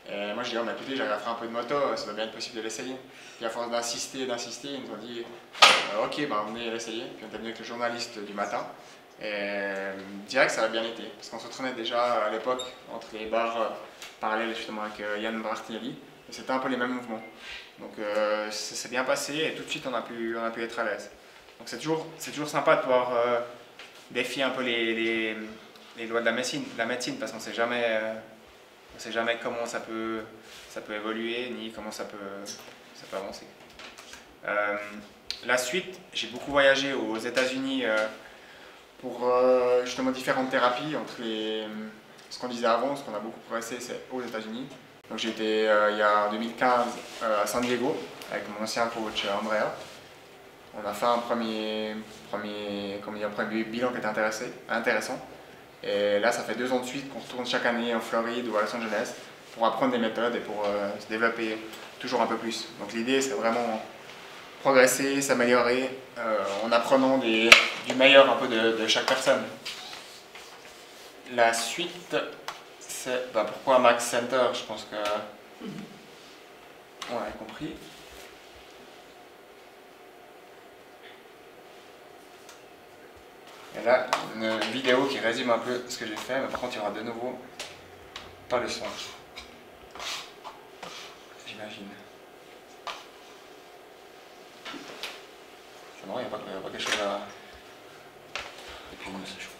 Et moi je dis, oh, mais écoutez, j'arrive à faire un peu de moto, ça doit bien être possible de l'essayer. Puis à force d'insister, ils nous ont dit, ok, bah, venez l'essayer. Puis on était venu avec le journaliste du matin. Et direct, ça a bien été. Parce qu'on s'entraînait déjà à l'époque entre les barres parallèles justement avec Yann Martinelli. Et c'était un peu les mêmes mouvements. Donc ça s'est bien passé et tout de suite on a pu être à l'aise. Donc c'est toujours sympa de pouvoir défier un peu les lois de la médecine parce qu'on ne sait jamais comment ça peut évoluer ni comment ça peut avancer. La suite, j'ai beaucoup voyagé aux États-Unis pour justement différentes thérapies entre ce qu'on disait avant, ce qu'on a beaucoup progressé, c'est aux États-Unis. Donc j'ai été il y a en 2015 à San Diego avec mon ancien coach Andrea. On a fait un premier bilan qui était intéressant. Et là, ça fait 2 ans de suite qu'on retourne chaque année en Floride ou à Los Angeles pour apprendre des méthodes et pour se développer toujours un peu plus. Donc l'idée, c'est vraiment progresser, s'améliorer en apprenant du meilleur un peu de chaque personne. La suite, c'est pourquoi Max Center, je pense que on a compris. Et là, une vidéo qui résume un peu ce que j'ai fait, mais par contre il y aura de nouveau pas le son. J'imagine. C'est marrant, il n'y a pas quelque chose à... Et puis moi, c'est chaud.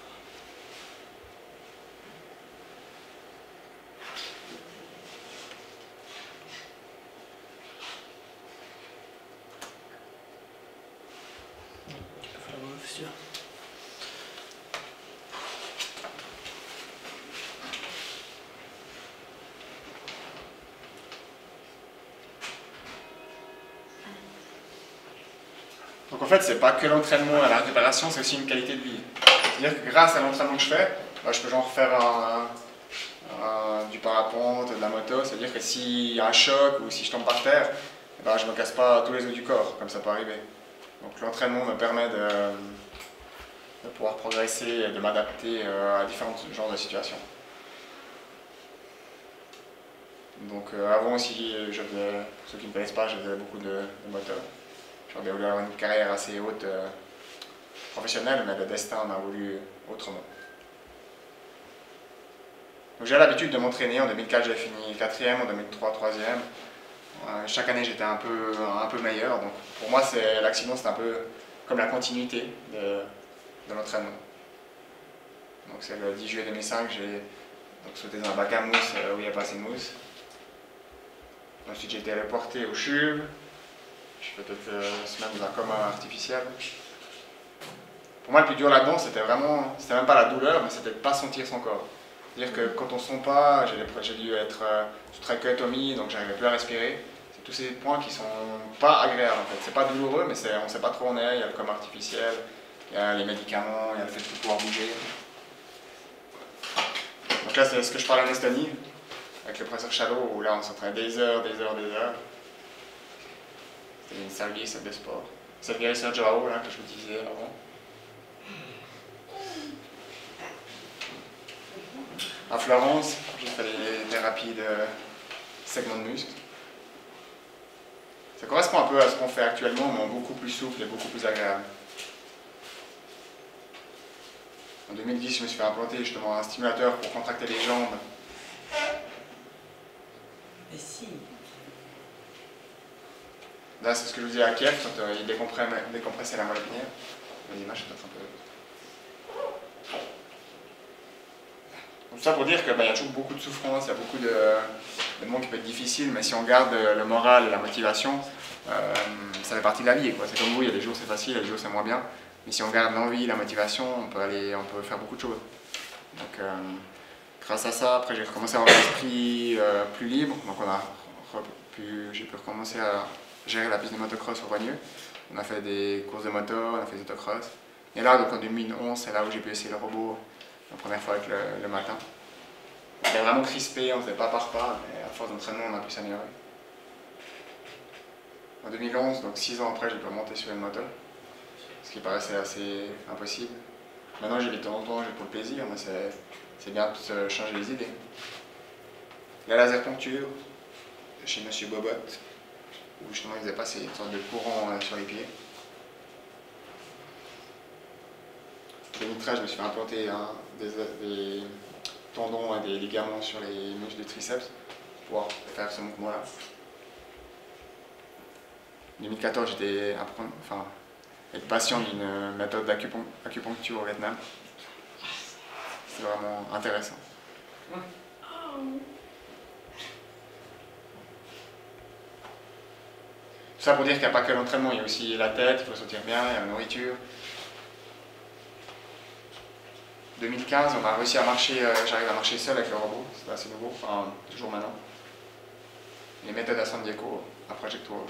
Donc en fait, c'est pas que l'entraînement et la récupération, c'est aussi une qualité de vie. C'est-à-dire que grâce à l'entraînement que je fais, je peux genre faire du parapente, de la moto, c'est-à-dire que s'il y a un choc ou si je tombe par terre, je ne me casse pas tous les os du corps, comme ça peut arriver. Donc l'entraînement me permet de pouvoir progresser et de m'adapter à différents genres de situations. Donc avant aussi, pour ceux qui ne me connaissent pas, je faisais beaucoup de moto. J'aurais voulu avoir une carrière assez haute professionnelle, mais le destin m'a voulu autrement. J'ai l'habitude de m'entraîner. En 2004, j'ai fini 4e, en 2003, 3e. Chaque année, j'étais un peu meilleur. Donc, pour moi, l'accident, c'est un peu comme la continuité de l'entraînement. Donc, c'est le 10 juillet 2005, j'ai sauté dans un bac à mousse où il n'y a pas assez de mousse. Ensuite, j'ai été reporté au CHUV. Je peux peut-être se mettre dans un coma artificiel. Pour moi, le plus dur là-dedans, c'était même pas la douleur, mais c'était de ne pas sentir son corps. C'est-à-dire que quand on ne sent pas, j'ai dû être sous trachéotomie, donc j'arrivais plus à respirer. C'est tous ces points qui sont pas agréables en fait. C'est pas douloureux, mais on ne sait pas trop où on est. Il y a le coma artificiel, il y a les médicaments, il y a le fait de ne pouvoir bouger. Donc là, c'est ce que je parle en Estonie, avec le professeur Chalot, où là, on s'entraîne des heures. C'était une salle de sport. C'est le guérisseur Joao là, que je vous disais avant. À Florence, j'ai fait des thérapies de segments de muscles. Ça correspond un peu à ce qu'on fait actuellement, mais en beaucoup plus souple et beaucoup plus agréable. En 2010, je me suis fait implanter justement un stimulateur pour contracter les jambes. Et si. Là, c'est ce que je vous disais à Kiev, quand il décompressait la moelle épinière. L'image est peut-être un peu... Tout ça pour dire qu'il y a toujours beaucoup de souffrance, il y a beaucoup de moments qui peuvent être difficiles, mais si on garde le moral et la motivation, ça fait partie de la vie. C'est comme vous, il y a des jours c'est facile, il y a des jours c'est moins bien. Mais si on garde l'envie, la motivation, on peut faire beaucoup de choses. Donc, grâce à ça, après j'ai recommencé à avoir l'esprit plus libre. Donc j'ai pu recommencer à gérer la piste de motocross au Rogneux. On a fait des courses de moto, on a fait des autocross. Et là, donc en 2011, c'est là où j'ai pu essayer le robot la première fois avec le matin. On était vraiment crispé, on ne faisait pas par pas, mais à force d'entraînement, on a pu s'améliorer. En 2011, donc 6 ans après, j'ai pu monter sur une moto, ce qui paraissait assez impossible. Maintenant, j'y vais de temps en temps, j'ai pour le plaisir, mais c'est bien de se changer les idées. La laser poncture, chez M. Bobot, où justement il faisait passer une sorte de courant sur les pieds. En 2013, je me suis fait implanter des tendons et des ligaments sur les muscles du triceps pour pouvoir faire ce mouvement-là. En 2014, j'étais patient d'une méthode d'acupuncture au Vietnam. C'est vraiment intéressant. Tout ça pour dire qu'il n'y a pas que l'entraînement, il y a aussi la tête, il faut se sentir bien, il y a la nourriture. 2015, on a réussi à marcher, j'arrive à marcher seul avec le robot, c'est assez nouveau, enfin toujours maintenant. Les méthodes à San Diego, à Project World.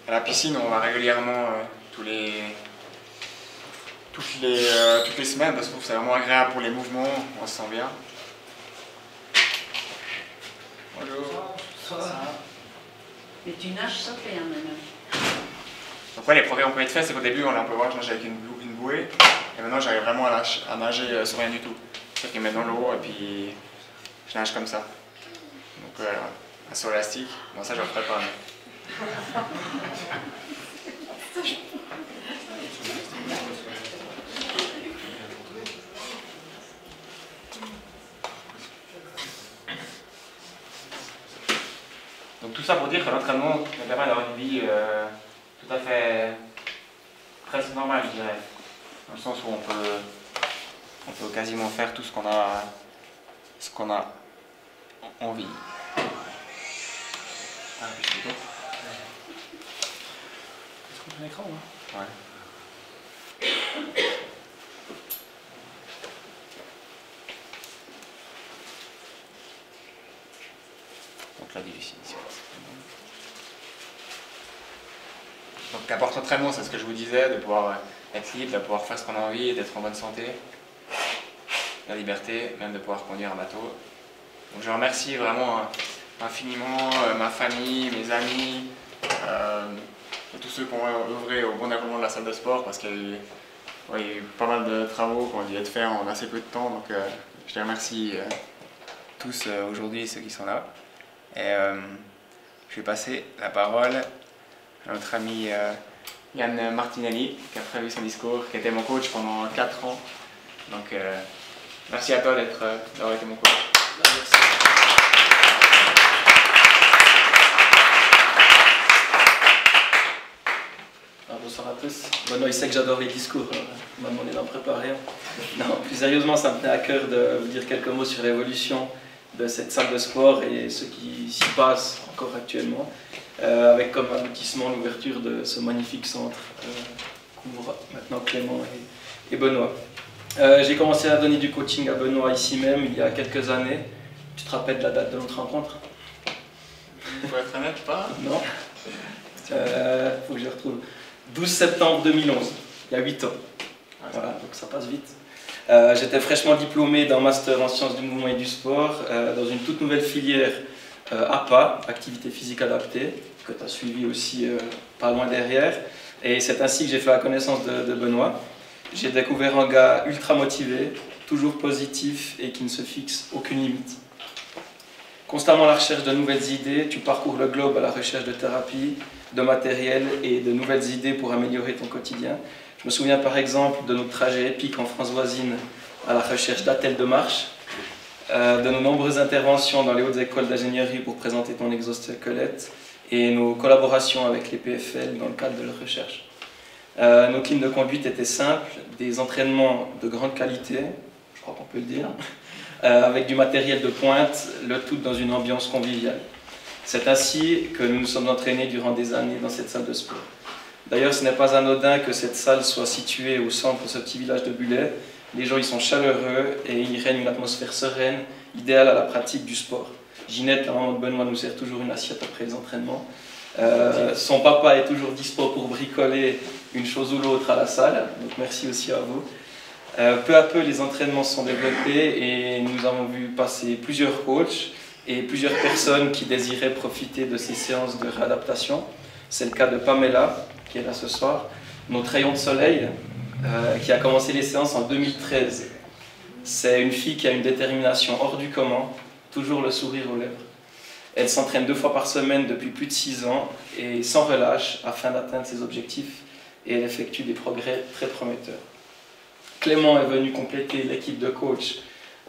À la piscine, on va régulièrement, tous les toutes les semaines parce que je trouve que c'est vraiment agréable pour les mouvements, on se sent bien. Bonjour. Mais tu nages sauté maintenant. Donc ouais, les progrès ont pu être faits, c'est qu'au début, on peut voir que je nage avec une bouée, et maintenant j'arrive vraiment à nager sur rien du tout. C'est-à-dire qu'ils me mettent dans l'eau et puis je nage comme ça. Donc un saut élastique, bon ça je le ferai pas. Mais... Donc tout ça pour dire que l'entraînement me permet d'avoir une vie tout à fait presque normale, je dirais. Dans le sens où on peut quasiment faire tout ce qu'on a envie. Ah, puis c'est tout. Est-ce qu'on a un écran, hein? Ouais. Donc la définition. Donc qu'apporte l'entraînement, c'est ce que je vous disais, de pouvoir être libre, de pouvoir faire ce qu'on a envie, d'être en bonne santé, la liberté, même de pouvoir conduire un bateau. Donc je remercie vraiment infiniment ma famille, mes amis, et tous ceux qui ont œuvré au bon développement de la salle de sport parce qu'il y a eu pas mal de travaux qui ont dû être faits en assez peu de temps. Donc je les remercie tous aujourd'hui, ceux qui sont là. Et je vais passer la parole à notre ami Yann Martinelli qui a prévu son discours, qui était mon coach pendant 4 ans. Donc merci à toi d'avoir été mon coach. Merci. Bonsoir à tous. Benoît, il sait que j'adore les discours, il m'a demandé d'en préparer. Non, plus sérieusement, ça me tenait à cœur de vous dire quelques mots sur l'évolution de cette salle de sport et ce qui s'y passe encore actuellement, avec comme aboutissement l'ouverture de ce magnifique centre qu'ouvrent maintenant Clément et Benoît. J'ai commencé à donner du coaching à Benoît ici même il y a quelques années. Tu te rappelles de la date de notre rencontre? Pour être honnête, pas? Non. Faut que je retrouve. 12 septembre 2011, il y a 8 ans. Voilà, donc ça passe vite. J'étais fraîchement diplômé d'un master en sciences du mouvement et du sport dans une toute nouvelle filière APA, activité physique adaptée, que tu as suivi aussi pas loin derrière. Et c'est ainsi que j'ai fait la connaissance de Benoît. J'ai découvert un gars ultra motivé, toujours positif et qui ne se fixe aucune limite. Constamment à la recherche de nouvelles idées, tu parcours le globe à la recherche de thérapie, de matériel et de nouvelles idées pour améliorer ton quotidien. Je me souviens par exemple de notre trajet épique en France voisine à la recherche d'attelles de marche, de nos nombreuses interventions dans les hautes écoles d'ingénierie pour présenter ton exosquelette et nos collaborations avec les PFL dans le cadre de leur recherche. Nos clims de conduite étaient simples, des entraînements de grande qualité, je crois qu'on peut le dire, avec du matériel de pointe, le tout dans une ambiance conviviale. C'est ainsi que nous nous sommes entraînés durant des années dans cette salle de sport. D'ailleurs, ce n'est pas anodin que cette salle soit située au centre de ce petit village de Bullet. Les gens y sont chaleureux et il y règne une atmosphère sereine, idéale à la pratique du sport. Ginette, la maman de Benoît, nous sert toujours une assiette après les entraînements. Son papa est toujours dispo pour bricoler une chose ou l'autre à la salle, donc merci aussi à vous. Peu à peu, les entraînements se sont développés et nous avons vu passer plusieurs coachs et plusieurs personnes qui désiraient profiter de ces séances de réadaptation. C'est le cas de Pamela, qui est là ce soir, notre rayon de soleil, qui a commencé les séances en 2013. C'est une fille qui a une détermination hors du commun, toujours le sourire aux lèvres. Elle s'entraîne 2 fois par semaine depuis plus de 6 ans et sans relâche afin d'atteindre ses objectifs et elle effectue des progrès très prometteurs. Clément est venu compléter l'équipe de coach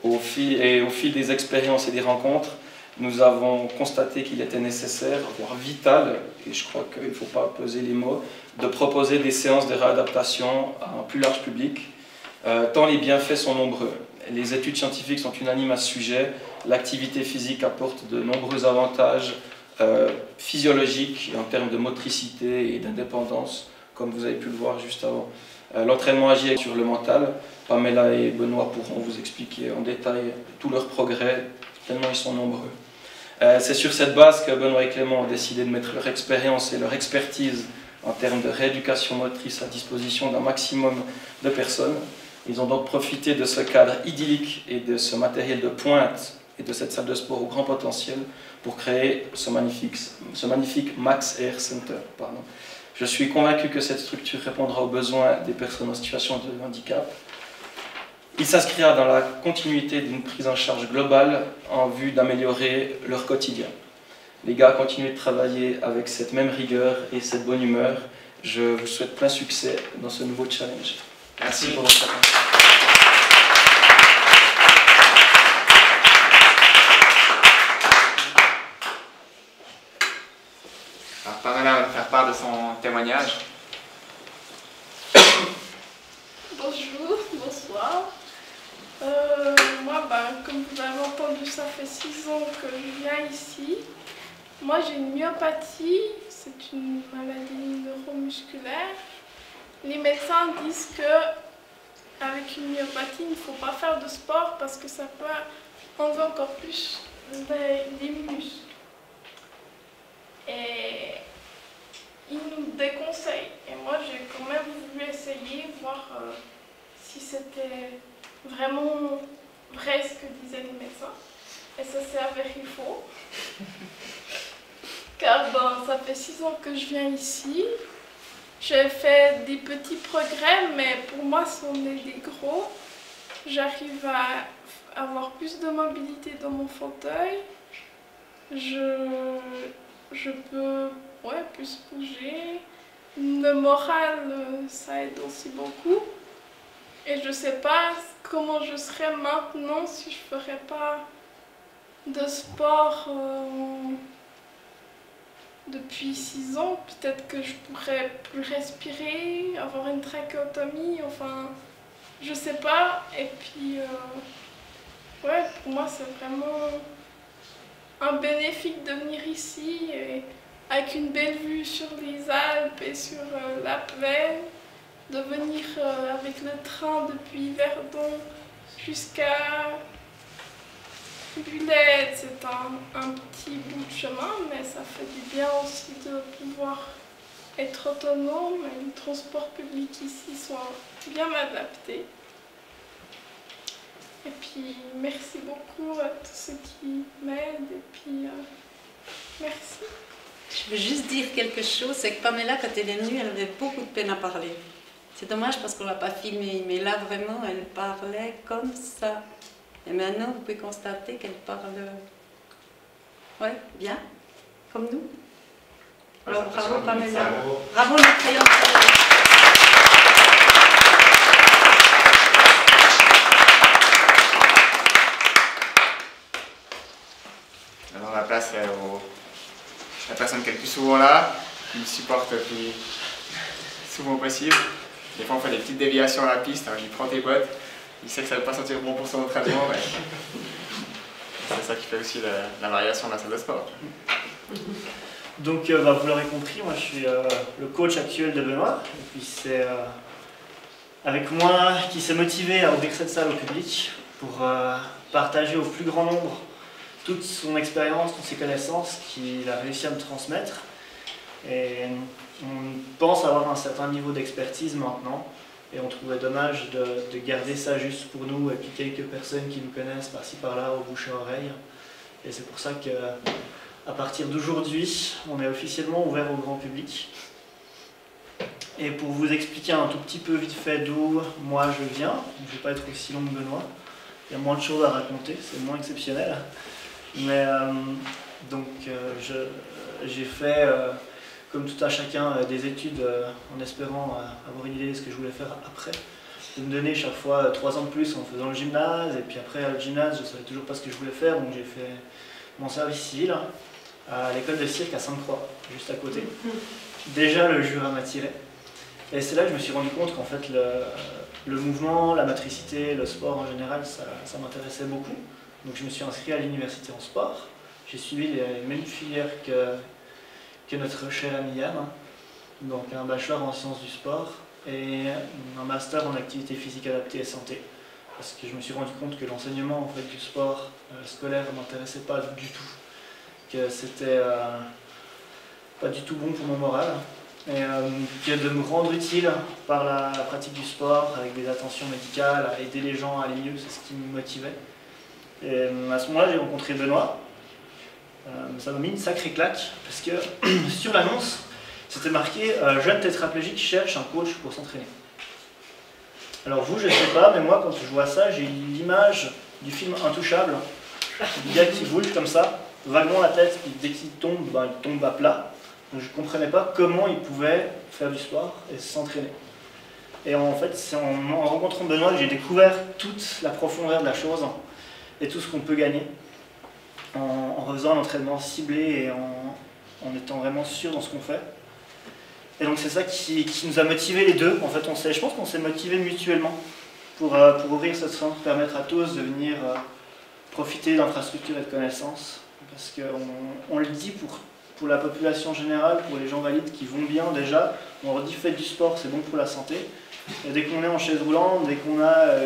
au fil des expériences et des rencontres. Nous avons constaté qu'il était nécessaire, voire vital, et je crois qu'il ne faut pas peser les mots, de proposer des séances de réadaptation à un plus large public, tant les bienfaits sont nombreux. Les études scientifiques sont unanimes à ce sujet. L'activité physique apporte de nombreux avantages physiologiques en termes de motricité et d'indépendance, comme vous avez pu le voir juste avant. L'entraînement agit sur le mental. Pamela et Benoît pourront vous expliquer en détail tous leurs progrès, tellement ils sont nombreux. C'est sur cette base que Benoît et Clément ont décidé de mettre leur expérience et leur expertise en termes de rééducation motrice à disposition d'un maximum de personnes. Ils ont donc profité de ce cadre idyllique et de ce matériel de pointe et de cette salle de sport au grand potentiel pour créer ce magnifique Max Air Center. Je suis convaincu que cette structure répondra aux besoins des personnes en situation de handicap. Il s'inscrira dans la continuité d'une prise en charge globale en vue d'améliorer leur quotidien. Les gars, continuez de travailler avec cette même rigueur et cette bonne humeur. Je vous souhaite plein succès dans ce nouveau challenge. Merci pour votre attention. Alors, Pamela va nous faire part de son témoignage. Bonjour, bonsoir. Moi, comme vous avez entendu, ça fait 6 ans que je viens ici. Moi, j'ai une myopathie, c'est une maladie neuromusculaire. Les médecins disent que avec une myopathie, il ne faut pas faire de sport parce que ça peut enlever encore plus des muscles. Et ils nous déconseillent. Et moi, j'ai quand même voulu essayer, voir si c'était vraiment vrai ce que disaient les médecins. Et ça s'est avéré faux. Car ça fait 6 ans que je viens ici. J'ai fait des petits progrès, mais pour moi, ce sont des gros. J'arrive à avoir plus de mobilité dans mon fauteuil. Je peux plus bouger. Le moral, ça aide aussi beaucoup. Et je ne sais pas comment je serais maintenant si je ne ferais pas de sport depuis 6 ans. Peut-être que je pourrais plus respirer, avoir une trachéotomie, enfin, je sais pas. Et puis, pour moi, c'est vraiment un bénéfique de venir ici, et avec une belle vue sur les Alpes et sur la plaine, de venir avec le train depuis Verdon jusqu'à Bullet. C'est un petit bout de chemin, mais ça fait du bien aussi de pouvoir être autonome. Les transports publics ici sont bien adaptés. Et puis merci beaucoup à tous ceux qui m'aident, et puis merci. Je veux juste dire quelque chose, c'est que Pamela, quand elle est venue, elle avait beaucoup de peine à parler. C'est dommage parce qu'on ne l'a pas filmé, mais là vraiment, elle parlait comme ça. Et maintenant, vous pouvez constater qu'elle parle bien, comme nous. Alors bravo Pamela, bravo notre créatrice. Alors la place est la personne qui est le plus souvent là, qui me supporte le plus souvent possible. Des fois on fait des petites déviations à la piste, alors je lui prends tes bottes, il sait que ça ne va pas sentir bon pour son entraînement, mais c'est ça qui fait aussi la variation de la salle de sport. Donc vous l'aurez compris, moi je suis le coach actuel de Benoît, et puis c'est avec moi qui s'est motivé à ouvrir cette salle au public pour partager au plus grand nombre toute son expérience, toutes ses connaissances qu'il a réussi à me transmettre. Et on pense avoir un certain niveau d'expertise maintenant, et on trouvait dommage de garder ça juste pour nous et puis quelques personnes qui nous connaissent par-ci par-là au bouche à oreille. Et c'est pour ça qu'à partir d'aujourd'hui, on est officiellement ouvert au grand public. Et pour vous expliquer un tout petit peu vite fait d'où moi je viens, je ne vais pas être aussi long que Benoît, il y a moins de choses à raconter, c'est moins exceptionnel. Mais j'ai fait, comme tout un chacun, des études en espérant avoir une idée de ce que je voulais faire après. De me donner chaque fois 3 ans de plus en faisant le gymnase, et puis après le gymnase, je ne savais toujours pas ce que je voulais faire, donc j'ai fait mon service civil à l'école de cirque à Sainte-Croix, juste à côté. Déjà le Jura m'attirait, et c'est là que je me suis rendu compte qu'en fait le mouvement, la motricité, le sport en général, ça m'intéressait beaucoup. Donc je me suis inscrit à l'université en sport. J'ai suivi les mêmes filières que notre chère amie Yann, donc un bachelor en sciences du sport et un master en activité physique adaptée et santé. Parce que je me suis rendu compte que l'enseignement en fait, du sport scolaire ne m'intéressait pas du tout, que c'était pas du tout bon pour mon moral. et de me rendre utile par la pratique du sport, avec des attentions médicales, à aider les gens à aller mieux, c'est ce qui me motivait. Et à ce moment-là, j'ai rencontré Benoît. Ça m'a mis une sacrée claque, parce que sur l'annonce, c'était marqué « Jeune tétraplégique cherche un coach pour s'entraîner ». Alors vous, je ne sais pas, mais moi, quand je vois ça, j'ai l'image du film Intouchable, du gars qui bouge comme ça, vaguement la tête, puis dès qu'il tombe, ben, il tombe à plat. Donc je ne comprenais pas comment il pouvait faire du sport et s'entraîner. Et en fait, c'est en rencontrant Benoît que j'ai découvert toute la profondeur de la chose et tout ce qu'on peut gagner en faisant un entraînement ciblé et en étant vraiment sûr dans ce qu'on fait. Et donc c'est ça qui nous a motivés les deux. En fait, je pense qu'on s'est motivés mutuellement pour ouvrir ce centre, permettre à tous de venir profiter d'infrastructures et de connaissances. Parce qu'on le dit pour la population générale, pour les gens valides qui vont bien déjà, on leur dit faites du sport, c'est bon pour la santé. Et dès qu'on est en chaise roulante, dès qu'on a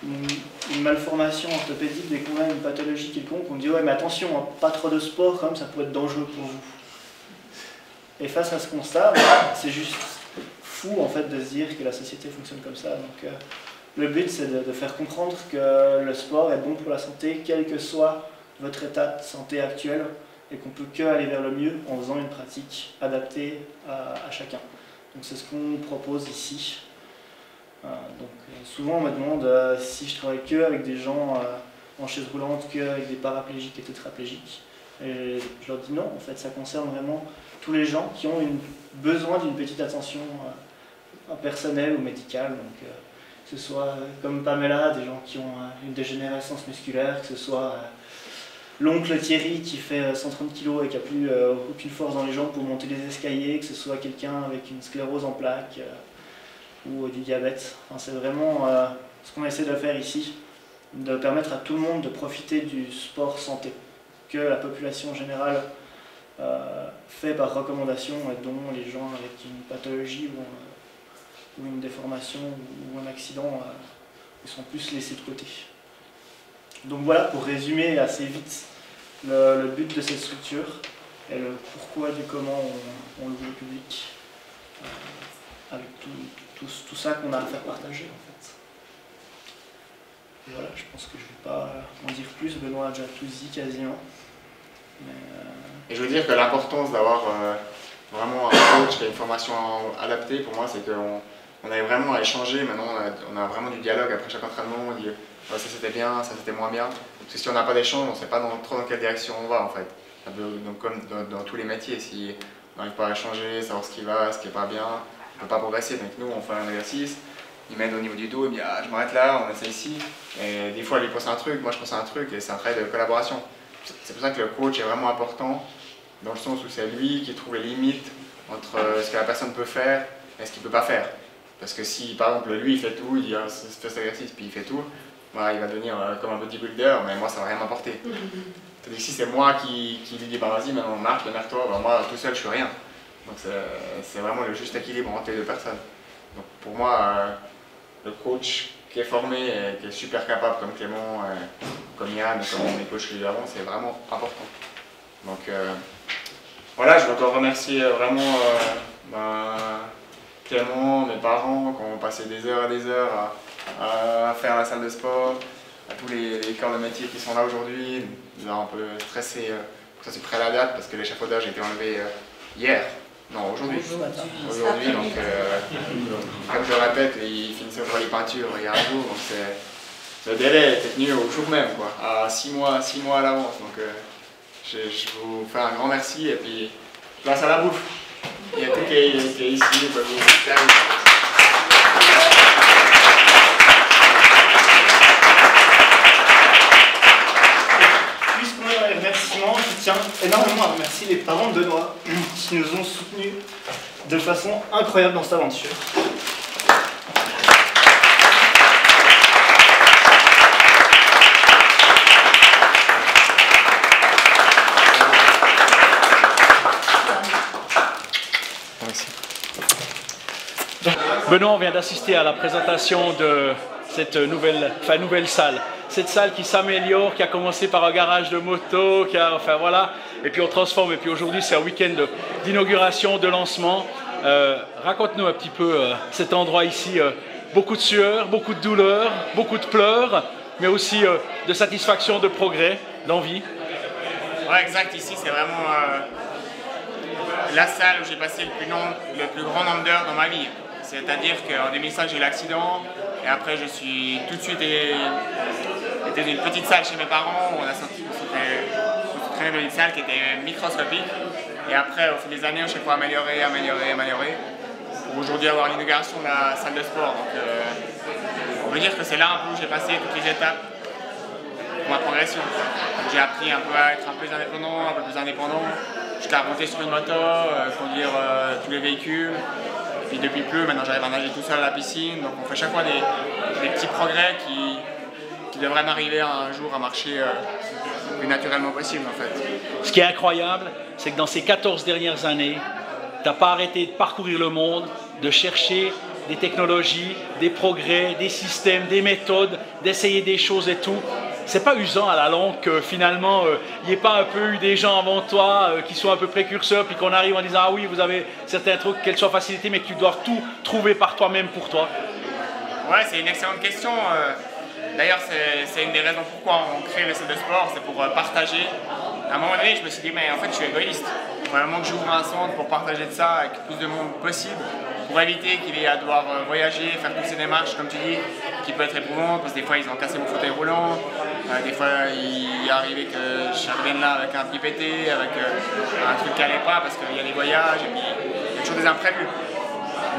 une malformation orthopédique, dès qu'on a une pathologie quelconque, on dit ouais mais attention, hein, pas trop de sport, quand même, ça peut être dangereux pour vous. Et face à ce constat, c'est juste fou en fait de se dire que la société fonctionne comme ça. Donc le but c'est de faire comprendre que le sport est bon pour la santé, quel que soit votre état de santé actuel, et qu'on peut que aller vers le mieux en faisant une pratique adaptée à chacun. Donc c'est ce qu'on propose ici. Souvent on me demande si je travaille que avec des gens en chaise roulante, que avec des paraplégiques et tétraplégiques. Et je leur dis non, en fait ça concerne vraiment tous les gens qui ont besoin d'une petite attention personnelle ou médicale. Donc, que ce soit comme Pamela, des gens qui ont une dégénérescence musculaire, que ce soit l'oncle Thierry qui fait 130 kg et qui n'a plus aucune force dans les jambes pour monter les escaliers, que ce soit quelqu'un avec une sclérose en plaques ou du diabète. Enfin, c'est vraiment ce qu'on essaie de faire ici, de permettre à tout le monde de profiter du sport santé, que la population générale fait par recommandation et dont les gens avec une pathologie ou une déformation ou un accident ils sont plus laissés de côté. Donc voilà, pour résumer assez vite le but de cette structure et le pourquoi du comment on l'ouvre au public, avec tout ça qu'on a à faire partager en fait. Et voilà, je pense que je ne vais pas en dire plus, Benoît a déjà tout dit quasiment. Et je veux dire que l'importance d'avoir vraiment un coach qui a une formation adaptée, pour moi, c'est qu'on arrive vraiment à échanger. Maintenant, on a vraiment du dialogue après chaque entraînement. On dit oh, ça c'était bien, ça c'était moins bien. Parce que si on n'a pas d'échange, on ne sait pas trop dans quelle direction on va en fait. Donc, comme dans tous les métiers, si on n'arrive pas à échanger, savoir ce qui va, ce qui n'est pas bien, on ne peut pas progresser. Donc nous, on fait un exercice, il m'aide au niveau du dos, il me dit ah, je m'arrête là, on essaie ici. Et des fois, lui pense à un truc, moi je pense à un truc, et c'est un travail de collaboration. C'est pour ça que le coach est vraiment important, dans le sens où c'est lui qui trouve les limites entre ce que la personne peut faire et ce qu'il ne peut pas faire. Parce que si par exemple lui il fait tout, il dit ah, fais cet exercice puis il fait tout, bah, il va devenir comme un bodybuilder, mais moi ça ne va rien m'apporter. Tandis que si c'est moi qui lui dis bah, vas-y maintenant Marc, démerde-toi, bah, moi tout seul je suis rien. Donc c'est vraiment le juste équilibre entre les deux personnes. Donc pour moi, le coach qui est formé et qui est super capable comme Clément, comme Yann, comme mes coachs que j'ai avant, c'est vraiment important. Donc voilà, je veux encore remercier vraiment Clément, mes parents qui ont passé des heures et des heures à faire la salle de sport, à tous les corps de métier qui sont là aujourd'hui. Ils ont un peu stressé pour que ça soit prêt à la date parce que l'échafaudage a été enlevé hier. Non, aujourd'hui. Aujourd'hui, donc, comme je le répète, ils finissaient encore les peintures il y a un jour, donc le délai était tenu au jour même, quoi, à 6 mois à l'avance. Donc, je vous fais un grand merci et puis place à la bouffe. Il y a tout qui est ici, vous Puisqu'on est dans les remerciements, je tiens énormément à remercier les parents de Benoît qui nous ont soutenus de façon incroyable dans cette aventure. Benoît, on vient d'assister à la présentation de cette nouvelle salle. Cette salle qui s'améliore, qui a commencé par un garage de moto, enfin voilà, et puis on transforme. Et puis aujourd'hui, c'est un week-end d'inauguration, de lancement. Raconte-nous un petit peu cet endroit ici. Beaucoup de sueur, beaucoup de douleur, beaucoup de pleurs, mais aussi de satisfaction, de progrès, d'envie. Ouais, exact. Ici, c'est vraiment la salle où j'ai passé le plus grand nombre d'heures dans ma vie. C'est-à-dire qu'en 2005, j'ai eu l'accident et après, je suis tout de suite été dans une petite salle chez mes parents. On s'est traîné dans une salle qui était microscopique. Et après, au fil des années, on s'est amélioré. Pour aujourd'hui avoir l'inauguration de la salle de sport. Donc, on veut dire que c'est là un peu où j'ai passé toutes les étapes pour ma progression. J'ai appris un peu à être un peu plus indépendant. J'étais à monter sur une moto, conduire tous les véhicules. Et puis depuis peu, maintenant j'arrive à nager tout seul à la piscine. Donc on fait chaque fois des petits progrès qui devraient m'arriver un jour à marcher le plus naturellement possible en fait. Ce qui est incroyable, c'est que dans ces 14 dernières années, tu n'as pas arrêté de parcourir le monde, de chercher des technologies, des progrès, des systèmes, des méthodes, d'essayer des choses et tout. C'est pas usant à la longue que finalement il n'y ait pas un peu eu des gens avant toi qui sont un peu précurseurs puis qu'on arrive en disant ah oui vous avez certains trucs qu'elles soient facilités mais que tu dois tout trouver par toi-même pour toi. Ouais, c'est une excellente question. D'ailleurs c'est une des raisons pourquoi on crée le centre de sport, c'est pour partager. À un moment donné je me suis dit mais en fait je suis égoïste. Il faut vraiment que j'ouvre un centre pour partager de ça avec le plus de monde possible, pour éviter qu'il ait à devoir voyager, faire toutes ces démarches comme tu dis, qui peut être éprouvante parce que des fois ils ont cassé mon fauteuil roulant. Des fois, il est arrivé que je revienne là avec un pied pété, avec un truc qui n'allait pas parce qu'il y a des voyages et puis il y a toujours des imprévus.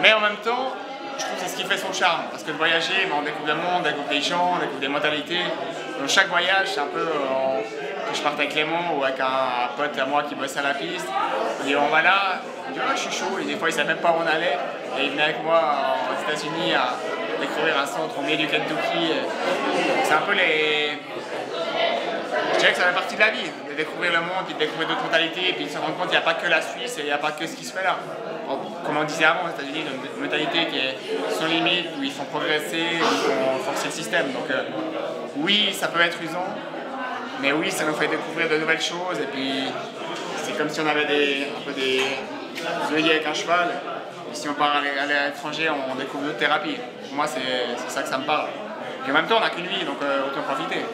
Mais en même temps, je trouve que c'est ce qui fait son charme parce que de voyager, on découvre le monde, on découvre des gens, on découvre des mentalités. Donc chaque voyage, c'est un peu que je parte avec Clément ou avec un pote à moi qui bosse à la piste. Et on va là, on dit oh, je suis chaud, et des fois il ne savait même pas où on allait. Et il venait avec moi aux États-Unis à découvrir un centre au milieu du Kentucky. C'est un peu les... Je dirais que ça fait partie de la vie, de découvrir le monde, puis de découvrir d'autres mentalités, et puis de se rendre compte qu'il n'y a pas que la Suisse et il n'y a pas que ce qui se fait là. Comme on disait avant, aux États-Unis, une mentalité qui est sans limite, où ils font progresser, où ils font forcer le système. Donc oui, ça peut être usant, mais oui, ça nous fait découvrir de nouvelles choses, et puis c'est comme si on avait un peu des œillets avec un cheval. Et si on part à l'étranger, on découvre d'autres thérapies. Pour moi, c'est ça que ça me parle. Et en même temps, on n'a qu'une vie, donc autant profiter.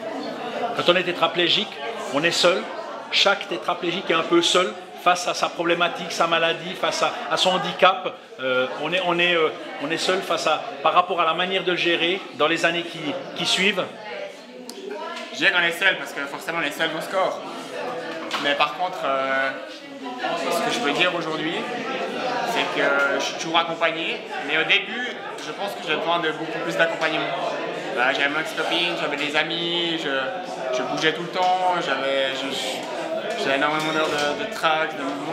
Quand on est tétraplégique, on est seul. Chaque tétraplégique est un peu seul face à sa problématique, sa maladie, face à son handicap. On est seul par rapport à la manière de le gérer dans les années qui suivent. Je dirais qu'on est seul parce que forcément on est seul au score. Mais par contre, ce que je peux dire aujourd'hui, c'est que je suis toujours accompagné. Mais au début, je pense que j'ai besoin de beaucoup plus d'accompagnement. J'avais mon ex-copine, j'avais des amis, je bougeais tout le temps, j'avais énormément d'heures de trac, de mouvement.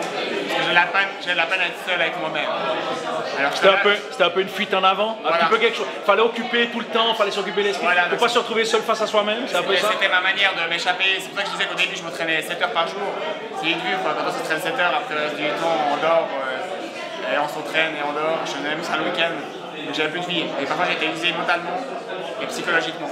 J'ai la peine à être seul avec moi-même. C'était un peu une fuite en avant, voilà. Un petit peu quelque chose. Il fallait occuper tout le temps, il fallait s'occuper l'esprit. Voilà, pour ne pas se retrouver seul face à soi-même, c'est un peu ça. C'était ma manière de m'échapper. C'est pour ça que je disais qu'au début je me traînais 7 heures par jour. C'est vite vu, quand on se traîne 7 heures, après le reste du temps on dort, et on s'entraîne et on dort. Je faisais même ça le week-end. J'avais plus de vie. Et parfois j'étais usé mentalement et psychologiquement.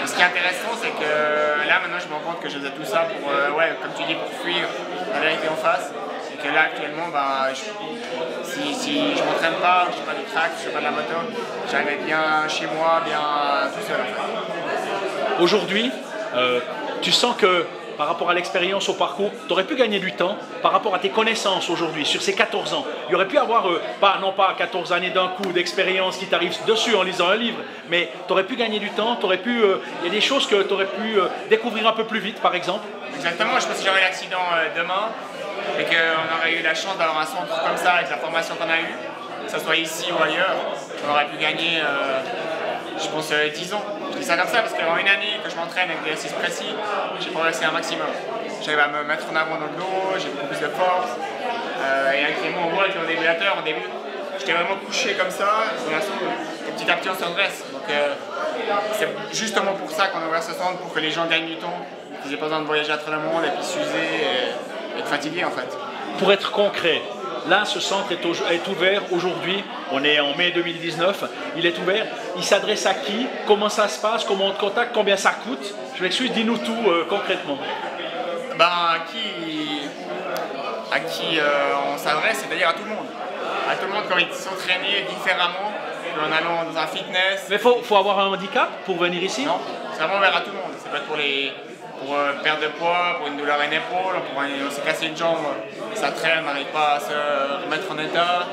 Et ce qui est intéressant, c'est que là maintenant je me rends compte que je faisais tout ça pour, comme tu dis, pour fuir la vérité en face. Et que là actuellement, si je m'entraîne pas, je fais pas du track, je fais pas de la moto, j'arrive bien chez moi, bien tout seul en fait. Aujourd'hui, tu sens que par rapport à l'expérience, au parcours, tu aurais pu gagner du temps par rapport à tes connaissances aujourd'hui, sur ces 14 ans. Il y aurait pu avoir, non pas 14 années d'un coup d'expérience qui t'arrive dessus en lisant un livre, mais tu aurais pu gagner du temps, il y a des choses que tu aurais pu découvrir un peu plus vite, par exemple. Exactement, je pense que j'aurais l'accident demain et qu'on aurait eu la chance d'avoir un centre comme ça avec la formation qu'on a eue, que ce soit ici ou ailleurs, on aurait pu gagner, je pense, 10 ans. Je dis ça comme ça parce qu'en une année que je m'entraîne avec des exercices précis, j'ai progressé un maximum. J'arrive à me mettre en avant dans le dos, j'ai beaucoup plus de force. Et avec les mots, on voit avec le défibrillateur, au début, j'étais vraiment couché comme ça, et petit à petit on se redresse. Donc c'est justement pour ça qu'on a ouvert ce centre, pour que les gens gagnent du temps, qu'ils n'aient pas besoin de voyager à travers le monde et puis s'user et être fatigués en fait. Pour être concret, là, ce centre est ouvert aujourd'hui, on est en mai 2019, il est ouvert, il s'adresse à qui? Comment ça se passe? Comment on te contacte? Combien ça coûte? Je m'excuse, dis-nous tout concrètement. À qui on s'adresse, c'est-à-dire à tout le monde. à tout le monde comment s'entraîner différemment qu'en allant dans un fitness. Mais faut avoir un handicap pour venir ici? Non, c'est vraiment ouvert à tout le monde. Ça peut être pour perdre de poids, pour une douleur à une épaule, on s'est cassé une jambe, ça traîne, on n'arrive pas à se remettre en état.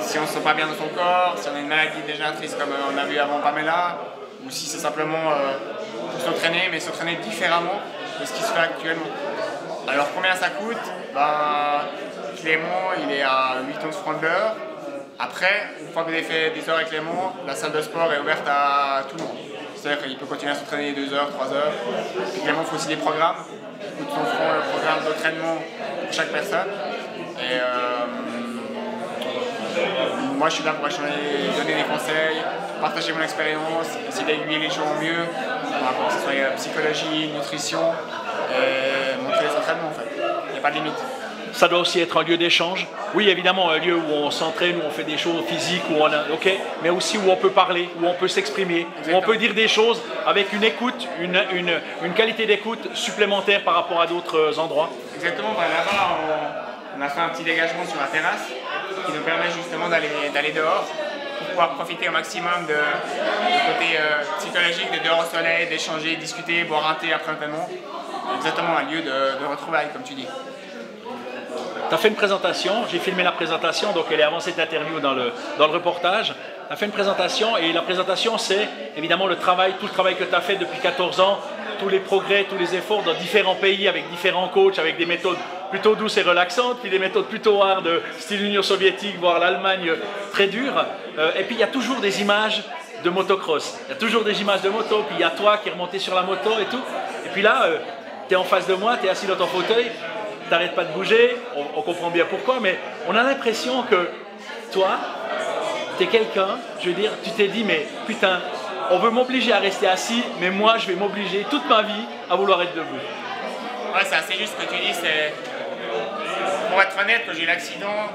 Si on ne se sent pas bien dans son corps, si on a une maladie dégénératrice comme on a vu avant Pamela, ou si c'est simplement pour s'entraîner, mais s'entraîner différemment de ce qui se fait actuellement. Alors combien ça coûte? Clément, il est à 8 francs de l'heure. Après, une fois que vous avez fait des heures avec Clément, la salle de sport est ouverte à tout le monde. C'est-à-dire qu'il peut continuer à s'entraîner 2 heures, 3 heures. Et Clément, il faut aussi des programmes qui coûtent 100 francs le programme d'entraînement pour chaque personne. Et moi, je suis là pour échanger, donner des conseils, partager mon expérience, essayer d'aiguiller les gens au mieux, que ce soit psychologie, nutrition, et montrer les entraînements en fait. Il n'y a pas de limite. Ça doit aussi être un lieu d'échange. Oui, évidemment, un lieu où on s'entraîne, où on fait des choses physiques, mais aussi où on peut parler, où on peut s'exprimer, où on peut dire des choses avec une écoute, une qualité d'écoute supplémentaire par rapport à d'autres endroits. Exactement, là-bas, on a fait un petit dégagement sur la terrasse qui nous permet justement d'aller dehors pour pouvoir profiter au maximum du côté psychologique, de dehors au soleil, d'échanger, discuter, boire un thé après l'entraînement. Exactement, un lieu de retrouvailles, comme tu dis. Tu as fait une présentation, j'ai filmé la présentation, donc elle est avant cette interview dans le reportage. Tu as fait une présentation et la présentation c'est évidemment tout le travail que tu as fait depuis 14 ans, tous les progrès, tous les efforts dans différents pays avec différents coachs, avec des méthodes plutôt douces et relaxantes, puis des méthodes plutôt hard, style Union soviétique, voire l'Allemagne très dure. Et puis il y a toujours des images de motocross, il y a toujours des images de moto, puis il y a toi qui es remonté sur la moto et tout. Et puis là, tu es en face de moi, tu es assis dans ton fauteuil, t'arrêtes pas de bouger, on comprend bien pourquoi, mais on a l'impression que toi, t'es quelqu'un, je veux dire, tu t'es dit, mais putain, on veut m'obliger à rester assis, mais moi, je vais m'obliger toute ma vie à vouloir être debout. Ouais, c'est assez juste ce que tu dis, c'est... Pour être honnête, quand j'ai eu l'accident,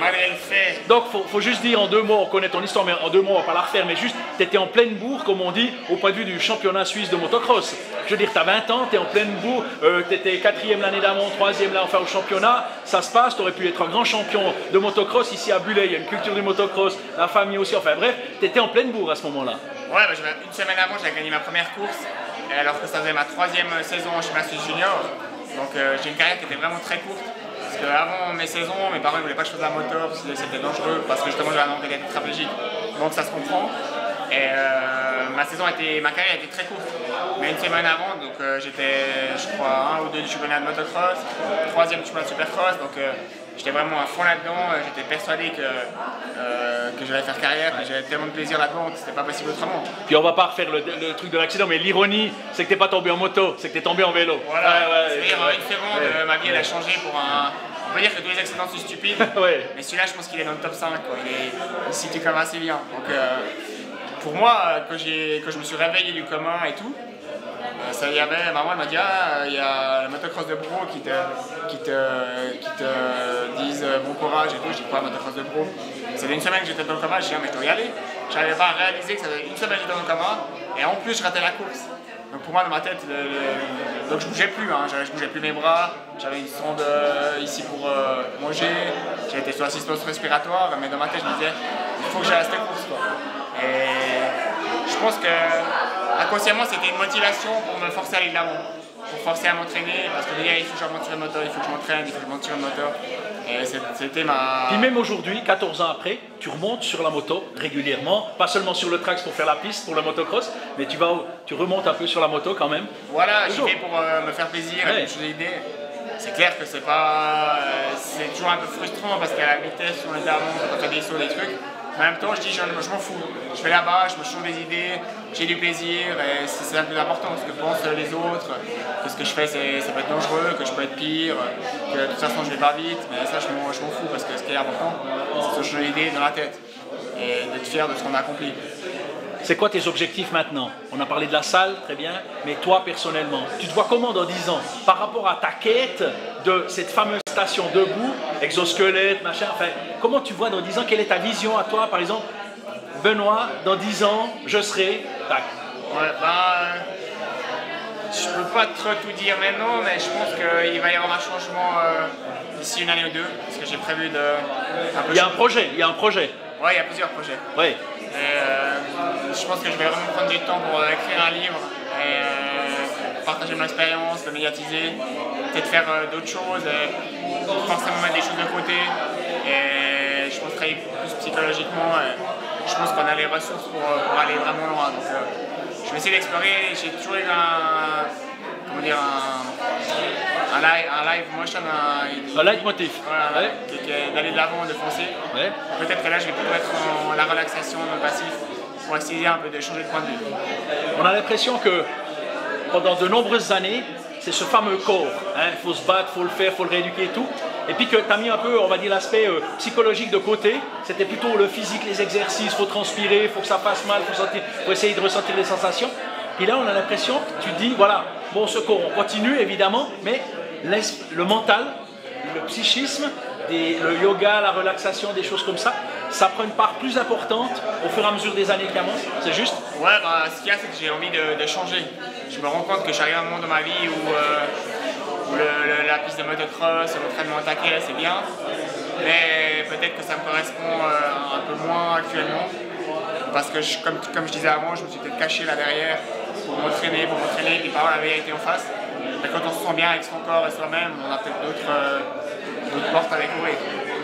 malgré le fait... Donc, faut juste dire en 2 mots, on connaît ton histoire, mais en 2 mots, on va pas la refaire, mais juste, tu étais en pleine bourre, comme on dit, au point de vue du championnat suisse de motocross. Je veux dire, tu as 20 ans, tu es en pleine bourre, tu étais 4e l'année d'avant, 3e là, enfin au championnat, ça se passe, tu aurais pu être un grand champion de motocross ici à Bulle, il y a une culture du motocross, la famille aussi, enfin bref, tu étais en pleine bourre à ce moment-là. Ouais, une semaine avant, j'avais gagné ma première course, alors que ça faisait ma 3e saison en championnat suisse junior, donc j'ai une carrière qui était vraiment très courte. Parce qu'avant mes saisons, mes parents ne voulaient pas que je fasse la moto parce que c'était dangereux, parce que justement j'avais un oncle qui était tétraplégique. Donc ça se comprend. Et ma carrière était très courte. Mais une semaine avant, donc j'étais, je crois, 1 ou 2 du championnat de motocross, 3e du championnat de supercross. Donc j'étais vraiment à fond là-dedans. J'étais persuadé que j'allais faire carrière, que j'avais tellement de plaisir là-dedans que c'était pas possible autrement. Puis on va pas refaire le truc de l'accident, mais l'ironie, c'est que t'es pas tombé en moto, c'est que t'es tombé en vélo. Voilà, c'est-à-dire en une seconde, ma vie elle a changé pour un... On peut dire que tous les accidents sont stupides, mais celui-là je pense qu'il est dans le top 5, quoi. Il se situe quand même assez bien. Donc pour moi, quand je me suis réveillé du coma et tout, ça y avait, maman elle m'a dit il y a le motocross de Bro qui te disent bon courage et tout. Je dis quoi, motocross de Bro? Ça faisait une semaine que j'étais dans le coma, je dis mais je dois y aller. Je n'avais pas réalisé que ça faisait une semaine que j'étais dans le coma et en plus je ratais la course. Donc pour moi dans ma tête, donc je bougeais plus, je bougeais plus mes bras, j'avais une sonde ici pour manger, j'étais sous assistance respiratoire, mais dans ma tête je me disais il faut que j'aille à cette course quoi. Et je pense que inconsciemment c'était une motivation pour me forcer à aller de l'avant, pour forcer à m'entraîner, parce que il faut que je remonte sur le moteur, il faut que je m'entraîne, il faut que je monte sur le moteur. Et c'était ma... Puis même aujourd'hui, 14 ans après, tu remontes sur la moto régulièrement, pas seulement sur le trax pour faire la piste, pour le motocross, mais tu remontes un peu sur la moto quand même. Voilà, j'y vais pour me faire plaisir, et me changer d'idée. C'est clair que c'est toujours un peu frustrant parce qu'à la vitesse où on était avant, quand on fait des sauts, des trucs, en même temps, je dis, je m'en fous. Je vais là-bas, je me change des idées, j'ai du plaisir et c'est le plus important. Ce que pensent les autres, que ce que je fais, ça peut être dangereux, que je peux être pire, que de toute façon, je vais pas vite. Mais ça, je m'en fous parce que ce qui est important, c'est de se changer l'idée dans la tête et d'être fier de ce qu'on a accompli. C'est quoi tes objectifs maintenant? On a parlé de la salle, très bien, mais toi personnellement, tu te vois comment dans 10 ans par rapport à ta quête de cette fameuse station debout, exosquelette, machin, enfin, comment tu vois dans 10 ans, quelle est ta vision à toi, par exemple, Benoît, dans 10 ans, je serai, tac. Ouais, je peux pas trop tout dire maintenant, mais je pense qu'il va y avoir un changement d'ici une année ou deux, parce que j'ai prévu de... Il y a un projet, il y a un projet. Ouais, il y a plusieurs projets. Ouais. Et, je pense que je vais vraiment prendre du temps pour écrire un livre et partager mon expérience, le médiatiser, peut-être faire d'autres choses, forcément mettre des choses de côté. Et je pense travailler plus psychologiquement. Je pense qu'on a les ressources pour aller vraiment loin. Donc, je vais essayer d'explorer. J'ai toujours eu comment dire, un live motion, un leitmotiv. Voilà, ouais. D'aller de l'avant, de foncer. Ouais. Peut-être que là, je vais plutôt être dans la relaxation, dans le passif, pour essayer un peu de changer de point de vue. On a l'impression que pendant de nombreuses années, c'est ce fameux corps. Il faut se battre, il faut le faire, il faut le rééduquer et tout. Et puis que tu as mis un peu, on va dire, l'aspect psychologique de côté. C'était plutôt le physique, les exercices, il faut transpirer, il faut que ça fasse mal, il faut essayer de ressentir les sensations. Puis là, on a l'impression que tu dis, voilà, bon, ce corps, on continue évidemment, mais le mental, le psychisme, le yoga, la relaxation, des choses comme ça prend une part plus importante au fur et à mesure des années qui avancent. C'est juste? Ouais, bah, ce qu'il y a, c'est que j'ai envie de changer. Je me rends compte que j'arrive à un moment dans ma vie où la piste de motocross, l'entraînement attaqué, c'est bien, mais peut-être que ça me correspond un peu moins actuellement, parce que comme je disais avant, je me suis peut-être caché là derrière pour m'entraîner, et pas avoir la vérité en face. Mais quand on se sent bien avec son corps et soi-même, on a peut-être d'autres portes à découvrir.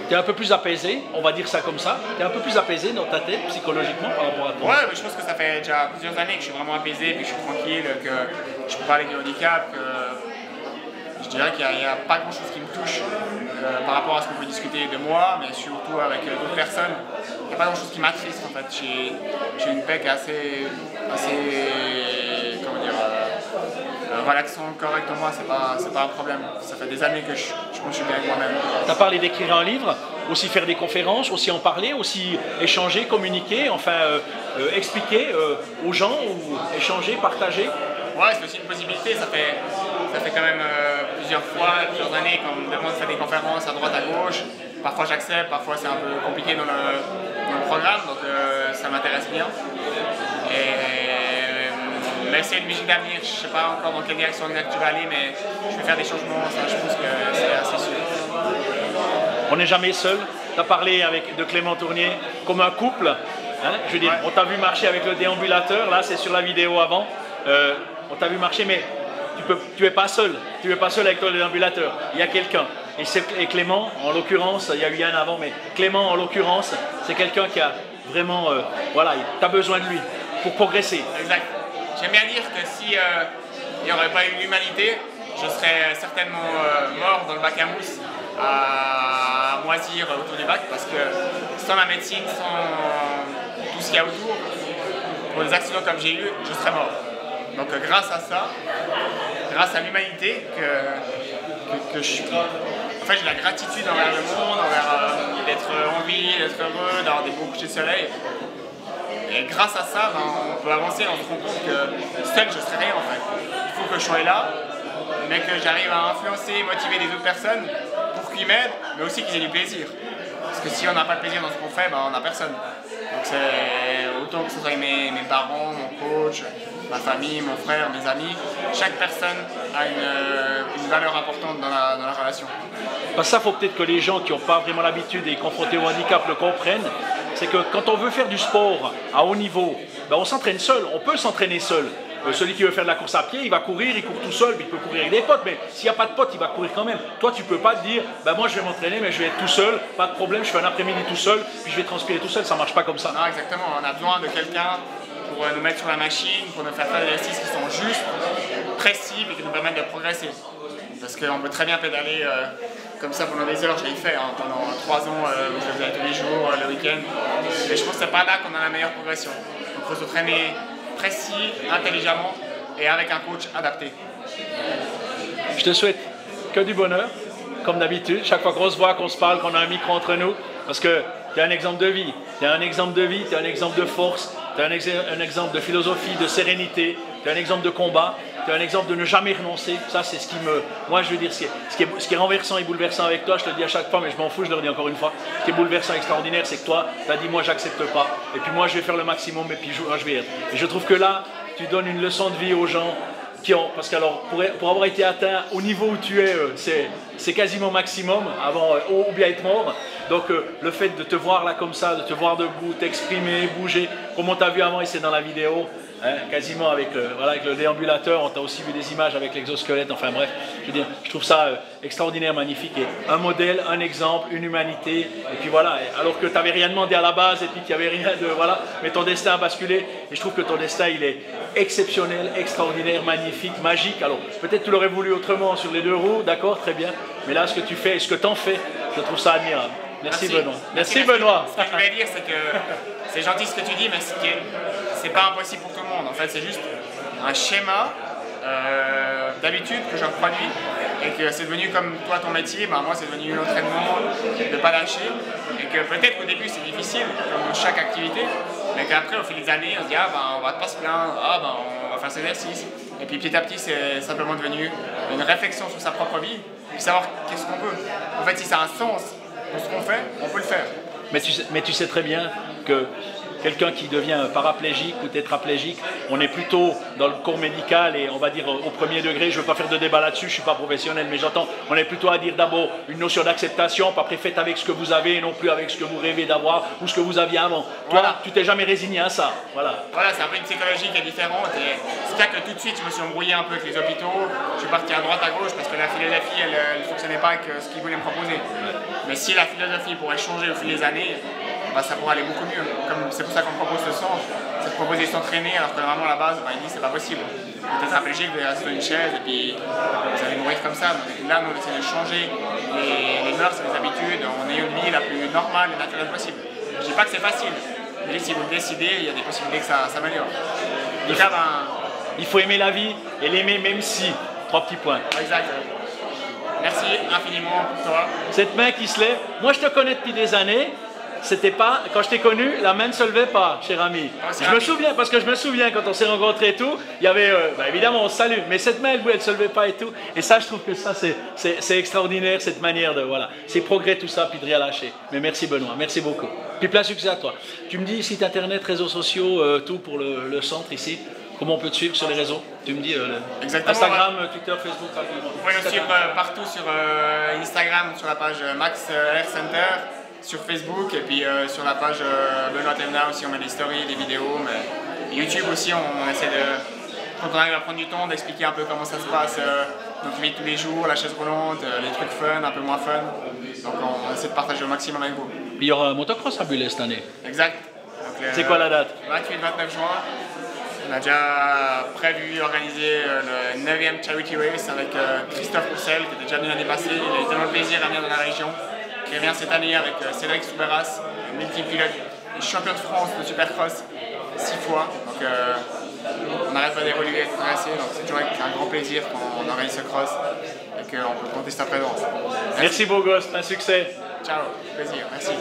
Tu es un peu plus apaisé, on va dire ça comme ça. Tu es un peu plus apaisé dans ta tête, psychologiquement, par rapport à toi. Ouais, mais je pense que ça fait déjà plusieurs années que je suis vraiment apaisé, puis que je suis tranquille, que je peux parler du handicap, que je dirais qu'il n'y a pas grand-chose qui me touche par rapport à ce qu'on peut discuter de moi, mais surtout avec d'autres personnes. Il n'y a pas grand-chose qui m'attriste en fait. J'ai une PEC assez comment dire, relaxant, correct en moi, c'est pas un problème. Ça fait des années que je me suis bien avec moi-même. Tu as parlé d'écrire un livre, aussi faire des conférences, aussi en parler, aussi échanger, communiquer, enfin expliquer aux gens, ou échanger, partager. Ouais, c'est aussi une possibilité. Ça fait quand même plusieurs années qu'on me demande de faire des conférences à droite, à gauche. Parfois j'accepte, parfois c'est un peu compliqué dans le programme, donc ça m'intéresse bien. Mais c'est une musique d'avenir, je ne sais pas encore dans quelle direction exacte tu vas aller, mais je vais faire des changements, ça, je pense que c'est assez sûr. On n'est jamais seul. Tu as parlé de Clément Tournier comme un couple. Hein, je veux dire, on t'a vu marcher avec le déambulateur, là c'est sur la vidéo avant. On t'a vu marcher, mais tu n'es pas seul. Tu n'es pas seul avec ton déambulateur. Il y a quelqu'un. Et Clément, en l'occurrence, il y a eu Yann avant, mais Clément, en l'occurrence, c'est quelqu'un qui a vraiment, voilà, tu as besoin de lui pour progresser. Exact. J'aime bien dire que si il n'y aurait pas eu l'humanité, je serais certainement mort dans le bac à mousse à moisir autour du bac, parce que sans la médecine, sans tout ce qu'il y a autour, pour des accidents comme j'ai eu, je serais mort. Donc grâce à ça, grâce à l'humanité que je suis, en fait j'ai de la gratitude envers le monde, envers d'être en vie, d'être heureux, d'avoir des beaux couchers de soleil. Et grâce à ça, on peut avancer, on se rend compte que seul je serais rien en fait. Il faut que je sois là, mais que j'arrive à influencer et motiver des autres personnes pour qu'ils m'aident, mais aussi qu'ils aient du plaisir. Parce que si on n'a pas de plaisir dans ce qu'on fait, on n'a personne. Donc c'est autant que ce soit mes parents, mon coach, ma famille, mon frère, mes amis, chaque personne a une valeur importante dans la relation. Parce que ça, il faut peut-être que les gens qui n'ont pas vraiment l'habitude et confrontés au handicap le comprennent. C'est que quand on veut faire du sport à haut niveau, on s'entraîne seul, on peut s'entraîner seul. Celui qui veut faire de la course à pied, il va courir, il court tout seul, puis il peut courir avec des potes, mais s'il n'y a pas de potes, il va courir quand même. Toi, tu ne peux pas te dire, moi je vais m'entraîner, mais je vais être tout seul, pas de problème, je fais un après-midi tout seul, puis je vais transpirer tout seul, ça ne marche pas comme ça. Non, exactement, on a besoin de quelqu'un pour nous mettre sur la machine, pour nous faire des exercices qui sont justes, précis, et qui nous permettent de progresser. Parce qu'on peut très bien pédaler comme ça pendant des heures, je l'ai fait pendant 3 ans, où je le faisais tous les jours, le week-end. Mais je pense que c'est pas là qu'on a la meilleure progression. Donc il faut s'entraîner précis, intelligemment et avec un coach adapté. Je te souhaite que du bonheur, comme d'habitude, chaque fois qu'on se voit, qu'on se parle, qu'on a un micro entre nous, parce que tu es un exemple de vie, tu es un exemple de vie, tu es un exemple de force, tu es un exemple de philosophie, de sérénité, tu es un exemple de combat, tu es un exemple de ne jamais renoncer. Ça, c'est ce qui me... Moi, je veux dire, ce qui est renversant et bouleversant avec toi, je te le dis à chaque fois, mais je m'en fous, je le redis encore une fois, ce qui est bouleversant et extraordinaire, c'est que toi, tu as dit, moi, j'accepte pas, et puis moi, je vais faire le maximum, et puis moi, je vais être. Et je trouve que là, tu donnes une leçon de vie aux gens, parce qu'alors pour avoir été atteint au niveau où tu es, c'est quasiment maximum avant ou bien être mort. Donc le fait de te voir là comme ça, de te voir debout, t'exprimer, bouger, comme on t'a vu avant et c'est dans la vidéo, hein, quasiment avec, voilà, avec le déambulateur, on t'a aussi vu des images avec l'exosquelette, enfin bref, je veux dire, je trouve ça extraordinaire, magnifique, et un modèle, un exemple, une humanité, et puis voilà, alors que tu n'avais rien demandé à la base et puis qu'il n'y avait rien de, voilà, mais ton destin a basculé, et je trouve que ton destin il est exceptionnel, extraordinaire, magnifique, magique. Alors peut-être tu l'aurais voulu autrement sur les deux roues, d'accord, très bien, mais là ce que tu fais et ce que tu en fais, je trouve ça admirable. Merci Benoît. Merci Benoît. Ce que je voulais dire, c'est que c'est gentil ce que tu dis, mais c'est pas impossible pour tout le monde. En fait, c'est juste un schéma d'habitude que je reproduis et que c'est devenu comme toi ton métier, ben moi c'est devenu l'entraînement, de ne pas lâcher. Et que peut-être qu'au début c'est difficile, comme dans chaque activité, mais qu'après au fil des années on se dit ah ben on va pas se plaindre, ah ben on va faire cet exercice. Et puis petit à petit c'est simplement devenu une réflexion sur sa propre vie, puis savoir qu'est-ce qu'on veut. En fait si ça a un sens pour ce qu'on fait, on peut le faire. Mais tu sais très bien que quelqu'un qui devient paraplégique ou tétraplégique, on est plutôt dans le corps médical et on va dire au premier degré, je ne veux pas faire de débat là-dessus, je ne suis pas professionnel, mais j'entends, on est plutôt à dire d'abord une notion d'acceptation, pas après faites avec ce que vous avez et non plus avec ce que vous rêvez d'avoir ou ce que vous aviez avant. Toi, voilà. Tu t'es jamais résigné à ça. Voilà, c'est un peu une psychologie qui est différente et c'est clair que tout de suite je me suis embrouillé un peu avec les hôpitaux, je suis parti à droite à gauche parce que la philosophie elle ne fonctionnait pas avec ce qu'ils voulaient me proposer. Mais si la philosophie pourrait changer au fil des années, bah, ça pourrait aller beaucoup mieux. C'est pour ça qu'on propose ce centre, c'est de proposer de s'entraîner alors que normalement à la base, bah, il dit c'est pas possible. Vous êtes appelé, vous allez rester sur une chaise et puis vous allez mourir comme ça. Donc, là, nous on essaie de changer les mœurs et les habitudes en ayant une vie la plus normale et naturelle possible. Je dis pas que c'est facile, mais si vous le décidez, il y a des possibilités que ça s'améliore. Il faut aimer la vie et l'aimer même si. 3 petits points. Exact. Merci infiniment pour toi. Cette main qui se lève, moi je te connais depuis des années. C'était pas, quand je t'ai connu, la main ne se levait pas, cher ami. Je me souviens, parce que je me souviens quand on s'est rencontrés et tout, il y avait, évidemment on se salue, mais cette main elle ne se levait pas et tout. Et ça, je trouve que ça c'est extraordinaire, cette manière de, voilà, c'est progrès tout ça, puis de rien lâcher. Mais merci Benoît, merci beaucoup. Puis plein succès à toi. Tu me dis site internet, réseaux sociaux, tout pour le centre ici. Comment on peut te suivre sur les réseaux? Tu me dis Instagram, Twitter, Facebook. Vous pouvez nous suivre partout sur Instagram, sur la page Max Air Center, sur Facebook et puis sur la page Benoît Thévenin aussi on met des stories, des vidéos. Mais YouTube aussi on essaie de, quand on arrive à prendre du temps, d'expliquer un peu comment ça se passe, notre vie tous les jours, la chaise roulante, les trucs fun, un peu moins fun. Donc on essaie de partager au maximum avec vous. Il y aura un motocross à Bulle cette année. Exact. C'est quoi la date? 28-29 juin. On a déjà prévu organiser le 9e Charity Race avec Christophe Roussel, qui était déjà venu l'année passée. Il a eu tellement de plaisir à venir dans la région. Qui revient cette année avec Cédric Souberas, multipilote, champion de France de Supercross 6 fois. Donc on n'arrête pas d'évoluer et de progresser. Donc c'est toujours avec un grand plaisir qu'on organise ce cross et qu'on peut compter sa présence. Merci beau gosse, un succès. Ciao, plaisir, merci.